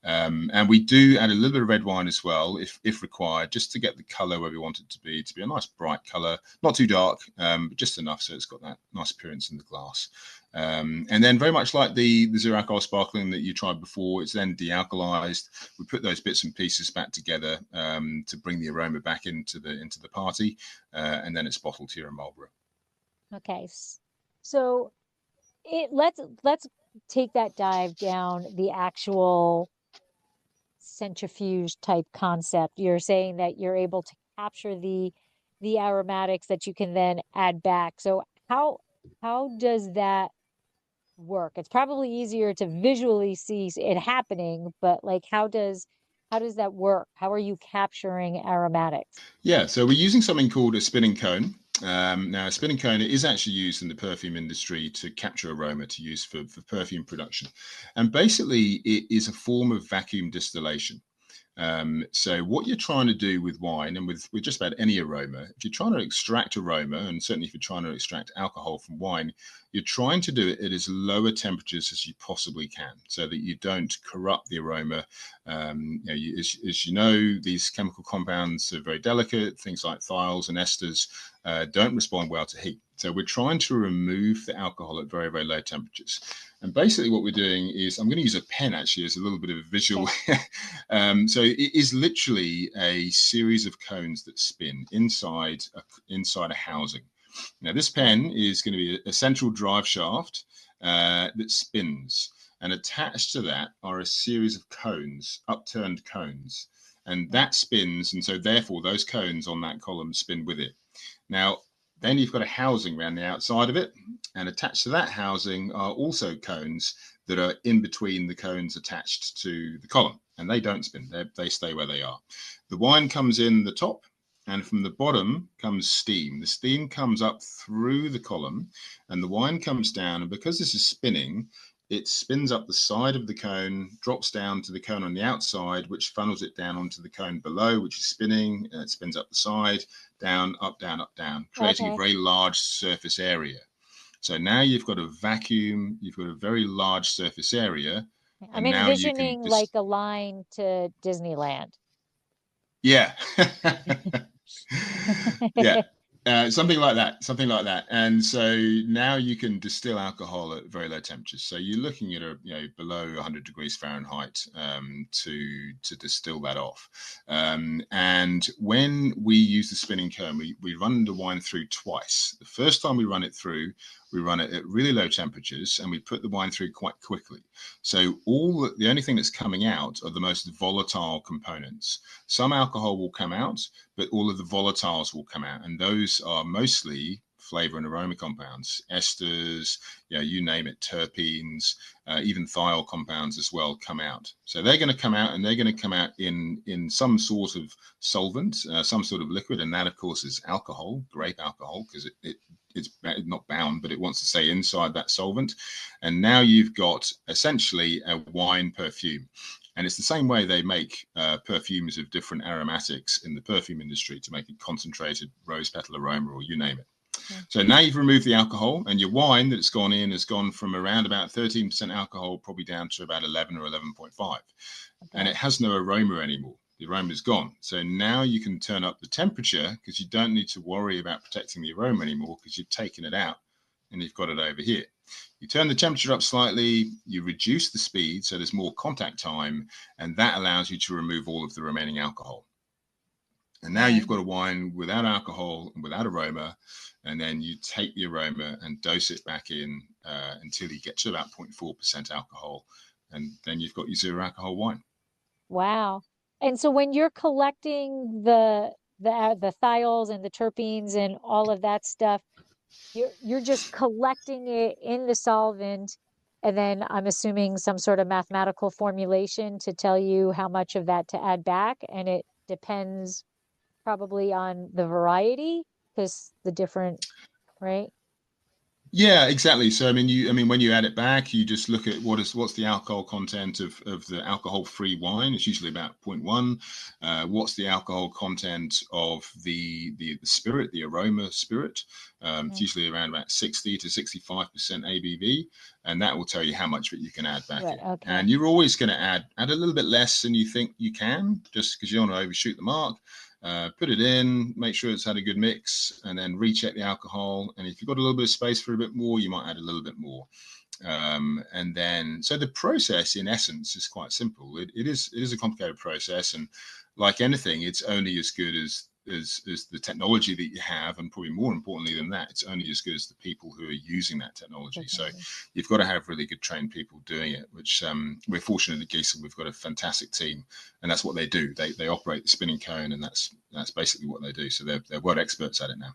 And we do add a little bit of red wine as well, if required, just to get the color where we want it to be a nice bright color, not too dark, but just enough so it's got that nice appearance in the glass. And then very much like the zero alcohol sparkling that you tried before, it's then de-alcoholized. We put those bits and pieces back together to bring the aroma back into the party, and then it's bottled here in Marlborough. Okay. So let's take that dive down the actual centrifuge type concept. You're saying that you're able to capture the aromatics that you can then add back. So how does that work? It's probably easier to visually see it happening, but like how does How does that work? How are you capturing aromatics? Yeah, so we're using something called a spinning cone. Now, a spinning cone is actually used in the perfume industry to capture aroma to use for perfume production. And basically, it is a form of vacuum distillation. So what you're trying to do with wine and with just about any aroma, if you're trying to extract aroma, and certainly if you're trying to extract alcohol from wine, you're trying to do it at as lower temperatures as you possibly can so that you don't corrupt the aroma. As you know, these chemical compounds are very delicate. Things like thiols and esters don't respond well to heat. So we're trying to remove the alcohol at very, very low temperatures. And basically what we're doing is, I'm going to use a pen actually as a little bit of a visual. So it is literally a series of cones that spin inside a housing. Now this pen is going to be a central drive shaft that spins. And attached to that are a series of cones, upturned cones. And that spins. And so therefore those cones on that column spin with it. Now, then you've got a housing around the outside of it, and attached to that housing are also cones that are in between the cones attached to the column, and they don't spin. They stay where they are. The wine comes in the top, and from the bottom comes steam. The steam comes up through the column, and the wine comes down, and because this is spinning, it spins up the side of the cone, drops down to the cone on the outside, which funnels it down onto the cone below, which is spinning, and it spins up the side, down, up, down, creating a very large surface area. So now you've got a vacuum, you've got a very large surface area. I'm envisioning like a line to Disneyland. Yeah. Yeah. Something like that. And so now you can distill alcohol at very low temperatures. So you're looking at below 100 degrees Fahrenheit to distill that off. And when we use the spinning cone, we run the wine through twice. The first time we run it through, we run it at really low temperatures, and we put the wine through quite quickly. So the only thing that's coming out are the most volatile components. Some alcohol will come out, but all of the volatiles will come out, and those are mostly flavor and aroma compounds, esters, you name it, terpenes, even thiol compounds as well come out. So they're going to come out, and they're going to come out in some sort of solvent, some sort of liquid, and that of course is alcohol, grape alcohol, because it's not bound, but it wants to stay inside that solvent. And now you've got essentially a wine perfume. And it's the same way they make perfumes of different aromatics in the perfume industry to make a concentrated rose petal aroma, or you name it. Okay. So now you've removed the alcohol, and your wine that's gone in has gone from around about 13% alcohol probably down to about 11 or 11.5. Okay. And it has no aroma anymore. The aroma is gone. So now you can turn up the temperature, because you don't need to worry about protecting the aroma anymore, because you've taken it out and you've got it over here. You turn the temperature up slightly, you reduce the speed so there's more contact time, and that allows you to remove all of the remaining alcohol. And now you've got a wine without alcohol and without aroma, and then you take the aroma and dose it back in until you get to about 0.4% alcohol, and then you've got your zero alcohol wine. Wow. And so when you're collecting the thiols and the terpenes and all of that stuff, you're just collecting it in the solvent, and then I'm assuming some sort of mathematical formulation to tell you how much of that to add back, and it depends probably on the variety, because the different, right? Yeah, exactly. So I mean, when you add it back, you just look at what's the alcohol content of the alcohol-free wine. It's usually about 0.1. What's the alcohol content of the spirit, the aroma spirit? It's usually around about 60 to 65% ABV, and that will tell you how much of it you can add back in. Okay. And you're always going to add a little bit less than you think you can, just because you don't want to overshoot the mark. Put it in, make sure it's had a good mix, and then recheck the alcohol. And if you've got a little bit of space for a bit more, you might add a little bit more. And then, so the process in essence is quite simple. It is a complicated process, and like anything, it's only as good as the technology that you have, and probably more importantly than that, it's only as good as the people who are using that technology. Okay. So you've got to have really good trained people doing it, which we're fortunate at Giesen. We've got a fantastic team, and that's what they do. They operate the spinning cone, and that's basically what they do. So they're world experts at it now.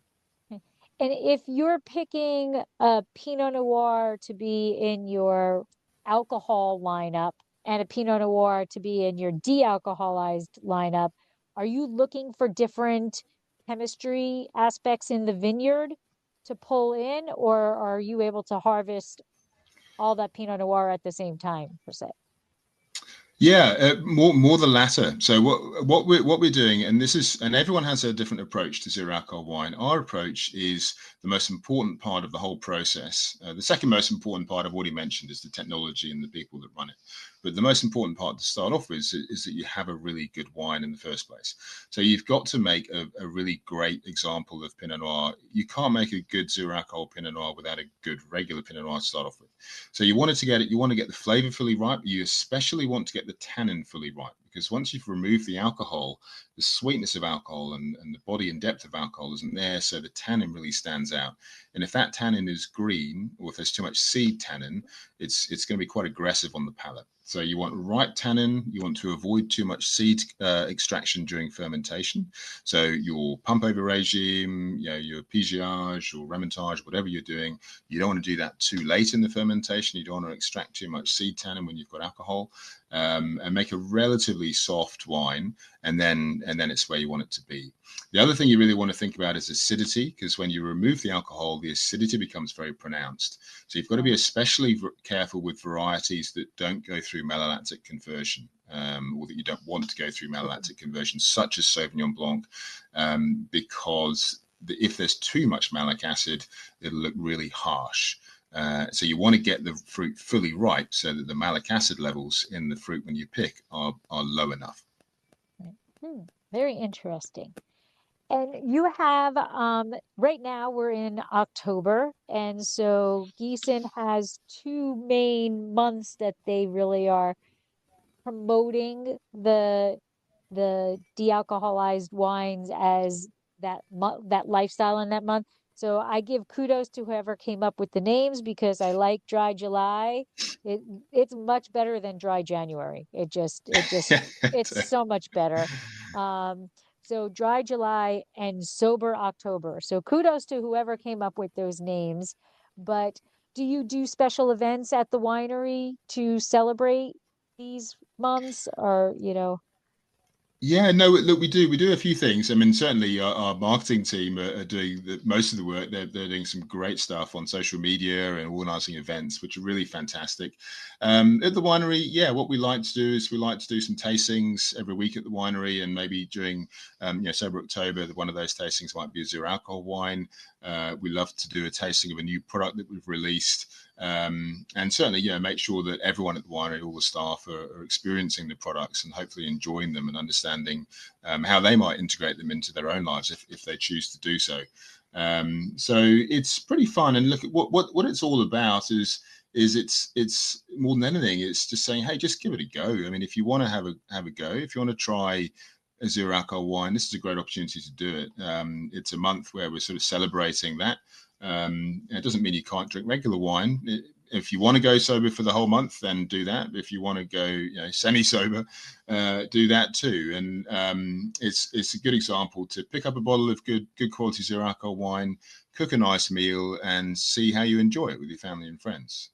And if you're picking a Pinot Noir to be in your alcohol lineup, and a Pinot Noir to be in your de-alcoholized lineup, are you looking for different chemistry aspects in the vineyard to pull in, or are you able to harvest all that Pinot Noir at the same time, per se? Yeah, more the latter. So what we're doing, and everyone has a different approach to zero alcohol wine. Our approach is the most important part of the whole process. The second most important part I've already mentioned is the technology and the people that run it. But the most important part to start off with is that you have a really good wine in the first place. So you've got to make a really great example of Pinot Noir. You can't make a good zero alcohol Pinot Noir without a good regular Pinot Noir to start off with. So you want to get the flavor fully ripe. You especially want to get the tannin fully ripe, because once you've removed the alcohol, the sweetness of alcohol and the body and depth of alcohol isn't there, so the tannin really stands out. And if that tannin is green, or if there's too much seed tannin, it's going to be quite aggressive on the palate. So you want ripe tannin. You want to avoid too much seed extraction during fermentation. So your pump over regime, your pigeage or remontage, whatever you're doing, you don't want to do that too late in the fermentation. You don't want to extract too much seed tannin when you've got alcohol, and make a relatively soft wine, and then it's where you want it to be. The other thing you really want to think about is acidity, because when you remove the alcohol, the acidity becomes very pronounced. So you've got to be especially careful with varieties that don't go through malolactic conversion, or that you don't want to go through malolactic conversion, such as Sauvignon Blanc, because if there's too much malic acid, it'll look really harsh. So you want to get the fruit fully ripe so that the malic acid levels in the fruit when you pick are low enough. Very interesting. And you have, right now we're in October, and so Giesen has two main months that they really are promoting the de-alcoholized wines as that lifestyle in that month. So I give kudos to whoever came up with the names, because I like Dry July. It's much better than Dry January. It's so much better. So Dry July and Sober October. So kudos to whoever came up with those names. But do you do special events at the winery to celebrate these months, or Yeah, no, look, we do a few things. I mean, certainly our marketing team are doing most of the work. They're doing some great stuff on social media and organizing events, which are really fantastic. At the winery, yeah, what we like to do is we like to do some tastings every week at the winery, and maybe during Sober October, one of those tastings might be a zero alcohol wine. We love to do a tasting of a new product that we've released. And certainly, make sure that everyone at the winery, all the staff, are experiencing the products and hopefully enjoying them and understanding how they might integrate them into their own lives if they choose to do so. So it's pretty fun. And look at what it's all about is it's more than anything, it's just saying, hey, just give it a go. I mean, if you want to have a go, if you want to try a zero alcohol wine, this is a great opportunity to do it. It's a month where we're sort of celebrating that. It doesn't mean you can't drink regular wine. If you want to go sober for the whole month, then do that. If you want to go semi-sober, do that too. And it's a good example to pick up a bottle of good quality zero alcohol wine, cook a nice meal, and see how you enjoy it with your family and friends.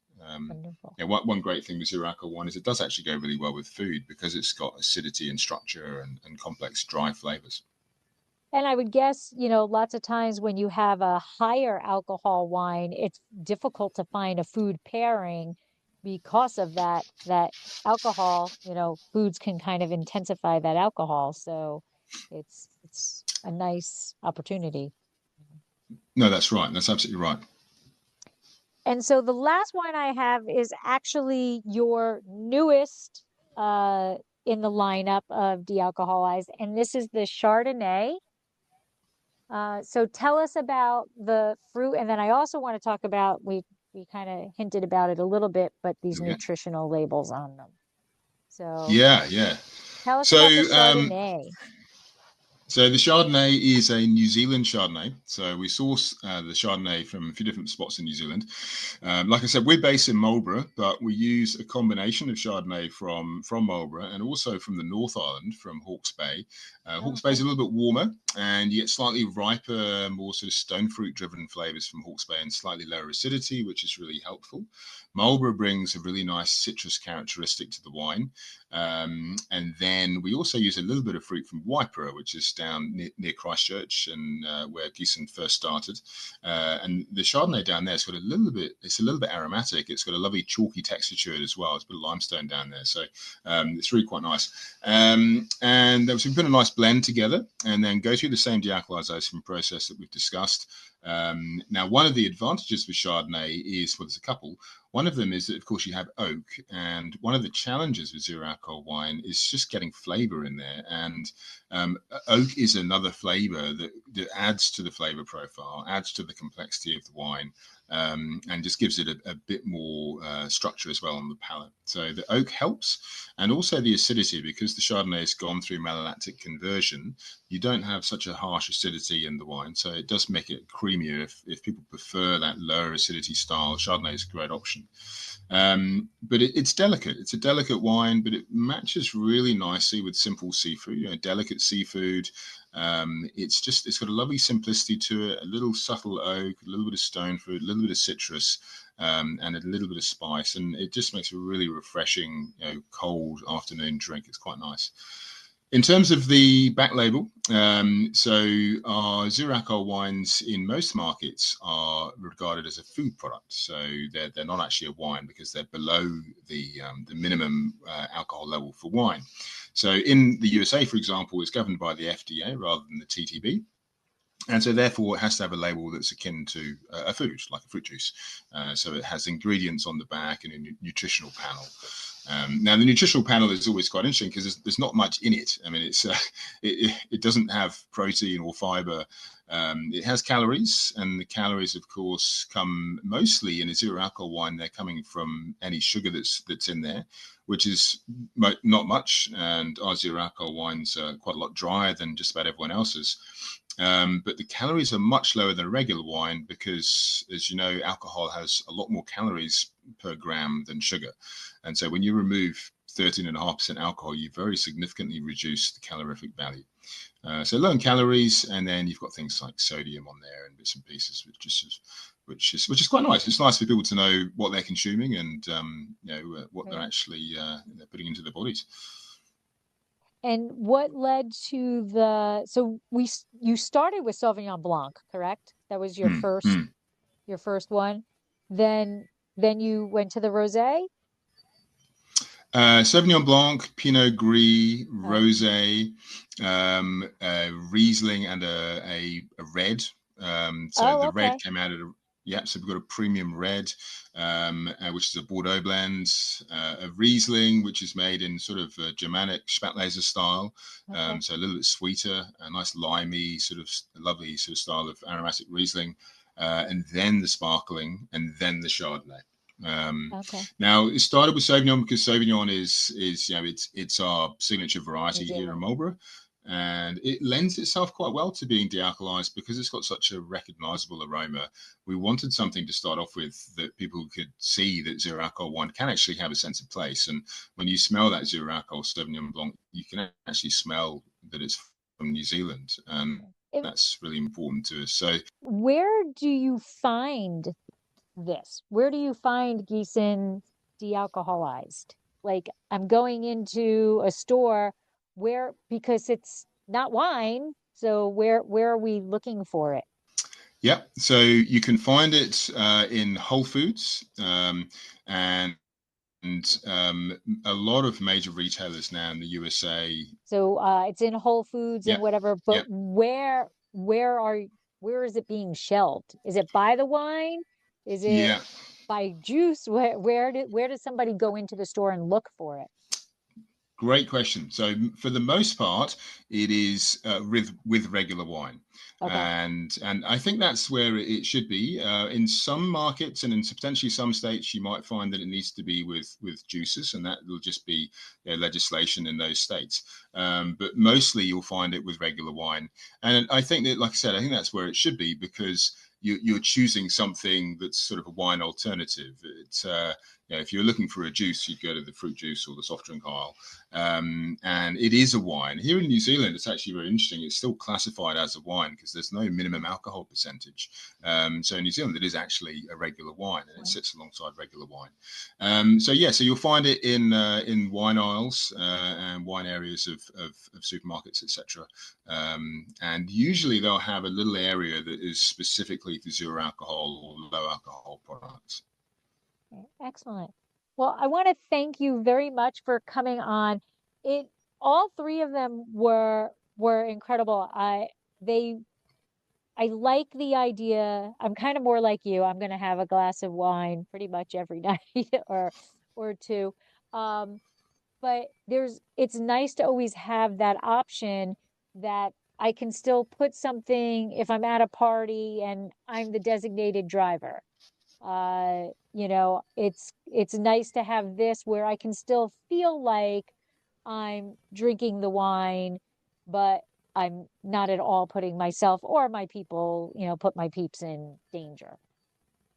One great thing with zero alcohol wine is it does actually go really well with food, because it's got acidity and structure and complex dry flavors. And I would guess, lots of times when you have a higher alcohol wine, it's difficult to find a food pairing because of that alcohol. Foods can kind of intensify that alcohol. So it's a nice opportunity. No, that's right. That's absolutely right. And so the last wine I have is actually your newest in the lineup of de-alcoholized, and this is the Chardonnay. So tell us about the fruit, and then I also want to talk about, we kind of hinted about it a little bit, but these nutritional labels on them. So yeah. tell us about the Chardonnay. So the Chardonnay is a New Zealand Chardonnay. So we source the Chardonnay from a few different spots in New Zealand. Like I said, we're based in Marlborough, but we use a combination of Chardonnay from Marlborough and also from the North Island, from Hawke's Bay. Hawke's Bay is a little bit warmer, and you get slightly riper, more sort of stone fruit driven flavors from Hawke's Bay and slightly lower acidity, which is really helpful. Marlborough brings a really nice citrus characteristic to the wine. And then we also use a little bit of fruit from Waipara, which is down near Christchurch and where Giesen first started. And the Chardonnay down there, it's a little bit aromatic. It's got a lovely chalky texture to it as well. It's a bit of limestone down there. So it's really quite nice. And so we put a nice blend together and then go through the same de-alcoholization process that we've discussed. Now, one of the advantages with Chardonnay is, well, there's a couple. One of them is that, of course, you have oak, and one of the challenges with zero alcohol wine is just getting flavor in there. And oak is another flavor that adds to the flavor profile, adds to the complexity of the wine, and just gives it a bit more structure as well on the palate. So the oak helps, and also the acidity, because the Chardonnay has gone through malolactic conversion. You don't have such a harsh acidity in the wine, so it does make it creamier. If people prefer that lower acidity style, Chardonnay is a great option. But it's delicate. It's a delicate wine, but it matches really nicely with simple seafood, delicate seafood. It's got a lovely simplicity to it, a little subtle oak, a little bit of stone fruit, a little bit of citrus, and a little bit of spice. And it just makes a really refreshing, cold afternoon drink. It's quite nice. In terms of the back label, so our zero alcohol wines in most markets are regarded as a food product. So they're not actually a wine because they're below the minimum alcohol level for wine. So in the USA, for example, it's governed by the FDA rather than the TTB. And so therefore it has to have a label that's akin to a food, like a fruit juice. So it has ingredients on the back and a nutritional panel. Now, the nutritional panel is always quite interesting because there's not much in it. I mean, it doesn't have protein or fiber. It has calories, and the calories, of course, come mostly in a zero alcohol wine. They're coming from any sugar that's in there, which is not much. And our zero alcohol wines are quite a lot drier than just about everyone else's. But the calories are much lower than a regular wine because, as you know, alcohol has a lot more calories per gram than sugar. And so when you remove 13.5% alcohol, you very significantly reduce the calorific value. So low in calories, and then you've got things like sodium on there and bits and pieces, which is quite nice. It's nice for people to know what they're consuming and what they're actually putting into their bodies. And what led to you started with Sauvignon Blanc, correct? That was your first one. Then you went to the rosé? Sauvignon Blanc, Pinot Gris, Rosé, Riesling, and a red. The red came out of so we've got a premium red, which is a Bordeaux blend, a Riesling, which is made in sort of Germanic Spätlese style, so a little bit sweeter, a nice limey, sort of lovely sort of style of aromatic Riesling, and then the sparkling, and then the Chardonnay. Now it started with Sauvignon because Sauvignon is it's our signature variety here in Marlborough, and it lends itself quite well to being de-alcoholized because it's got such a recognizable aroma. We wanted something to start off with that people could see that zero alcohol wine can actually have a sense of place, and when you smell that zero alcohol Sauvignon Blanc, you can actually smell that it's from New Zealand, and that's really important to us. So where do you find this? Where do you find Giesen de-alcoholized? Like, I'm going into a store because it's not wine, so where are we looking for it? Yeah, so you can find it in Whole Foods and a lot of major retailers now in the USA. So it's in Whole Foods and whatever, but where is it being shelved? Is it by the wine? Is it by juice? Where does somebody go into the store and look for it? Great question. So for the most part, it is with regular wine. Okay. And I think that's where it should be. In some markets and in potentially some states, you might find that it needs to be with juices, and that will just be legislation in those states. But mostly you'll find it with regular wine. And I think that, like I said, I think that's where it should be, because you're choosing something that's sort of a wine alternative. It's if you're looking for a juice, you'd go to the fruit juice or the soft drink aisle. And it is a wine. Here in New Zealand, it's actually very interesting. It's still classified as a wine because there's no minimum alcohol percentage. So in New Zealand, it is actually a regular wine, and it sits alongside regular wine. So you'll find it in wine aisles and wine areas of supermarkets, etc. And usually they'll have a little area that is specifically for zero alcohol or low alcohol products. Excellent. Well, I want to thank you very much for coming on. All three of them were incredible. I like the idea. I'm kind of more like you. I'm going to have a glass of wine pretty much every night or two. But it's nice to always have that option that I can still put something if I'm at a party and I'm the designated driver. It's nice to have this where I can still feel like I'm drinking the wine, but I'm not at all putting myself or my people, put my peeps in danger.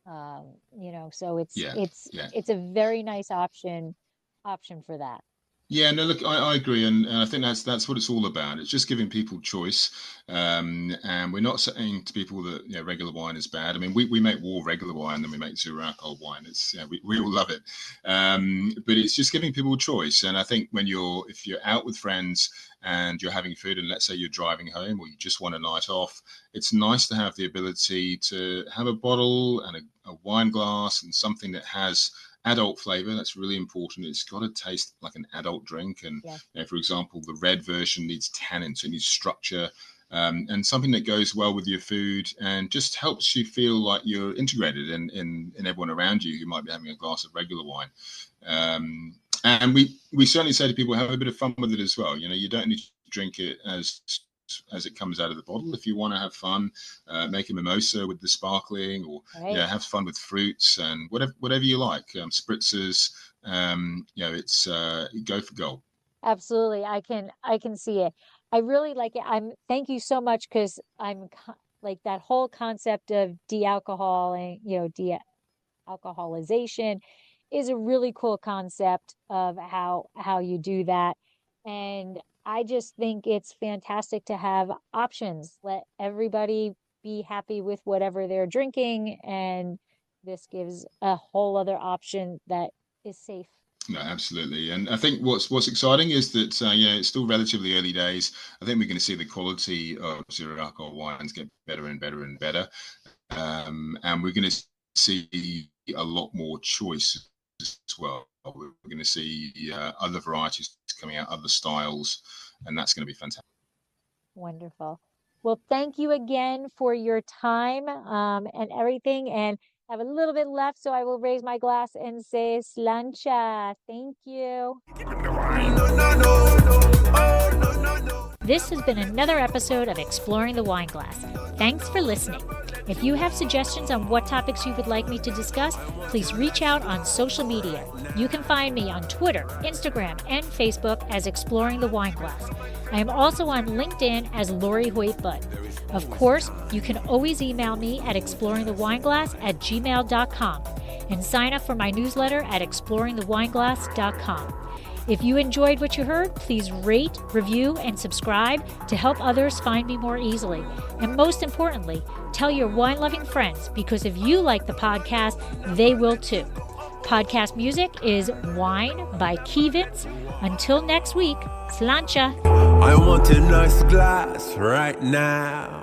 So it's a very nice option for that. Yeah, no, look, I agree, and I think that's what it's all about. It's just giving people choice, and we're not saying to people that regular wine is bad. I mean, we make more regular wine than we make zero alcohol wine. It's we all love it, but it's just giving people choice. And I think if you're out with friends and you're having food, and let's say you're driving home or you just want a night off, it's nice to have the ability to have a bottle and a wine glass and something that has adult flavor. That's really important. It's got to taste like an adult drink. And for example, the red version needs tannin, so it needs structure, and something that goes well with your food and just helps you feel like you're integrated in everyone around you who might be having a glass of regular wine. And we certainly say to people, have a bit of fun with it as well. You don't need to drink it as it comes out of the bottle. If you want to have fun, make a mimosa with the sparkling, or have fun with fruits and whatever you like. Spritzers, it's go for gold. Absolutely, I can see it. I really like it. Thank you so much, because I'm like that whole concept of de-alcoholing, de-alcoholization is a really cool concept of how you do that. And I just think it's fantastic to have options. Let everybody be happy with whatever they're drinking, and this gives a whole other option that is safe. No, absolutely. And I think what's exciting is that it's still relatively early days. I think we're going to see the quality of zero alcohol wines get better and better and better, and we're going to see a lot more choice as well. We're going to see other varieties coming out, other styles, and that's going to be fantastic. Wonderful. Well, thank you again for your time and everything. And I have a little bit left, so I will raise my glass and say slancha. Thank you. This has been another episode of Exploring the Wine Glass. Thanks for listening. If you have suggestions on what topics you would like me to discuss, please reach out on social media. You can find me on Twitter, Instagram, and Facebook as Exploring the Wine Glass. I am also on LinkedIn as Lori Hoyt-Budd. Of course, you can always email me at exploringthewineglass@gmail.com and sign up for my newsletter at exploringthewineglass.com. If you enjoyed what you heard, please rate, review, and subscribe to help others find me more easily. And most importantly, tell your wine-loving friends, because if you like the podcast, they will too. Podcast music is Wine by Giesen. Until next week, slancha. I want a nice glass right now.